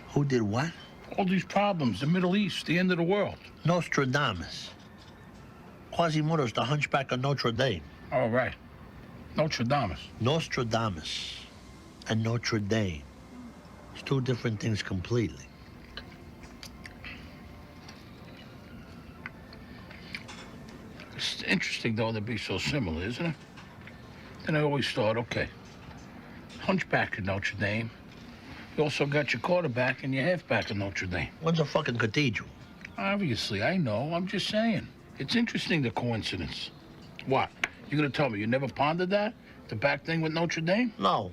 Who did what? All these problems, the Middle East, the end of the world. Nostradamus. Quasimodo's the hunchback of Notre Dame. Oh, right. Nostradamus. Nostradamus and Notre Dame. It's two different things completely. It's interesting, though, to be so similar, isn't it? Then I always thought, okay, hunchback of Notre Dame. You also got your quarterback and your halfback of Notre Dame. When's a fucking cathedral? Obviously, I know. I'm just saying. It's interesting, the coincidence. What? You're going to tell me you never pondered that? The back thing with Notre Dame? No.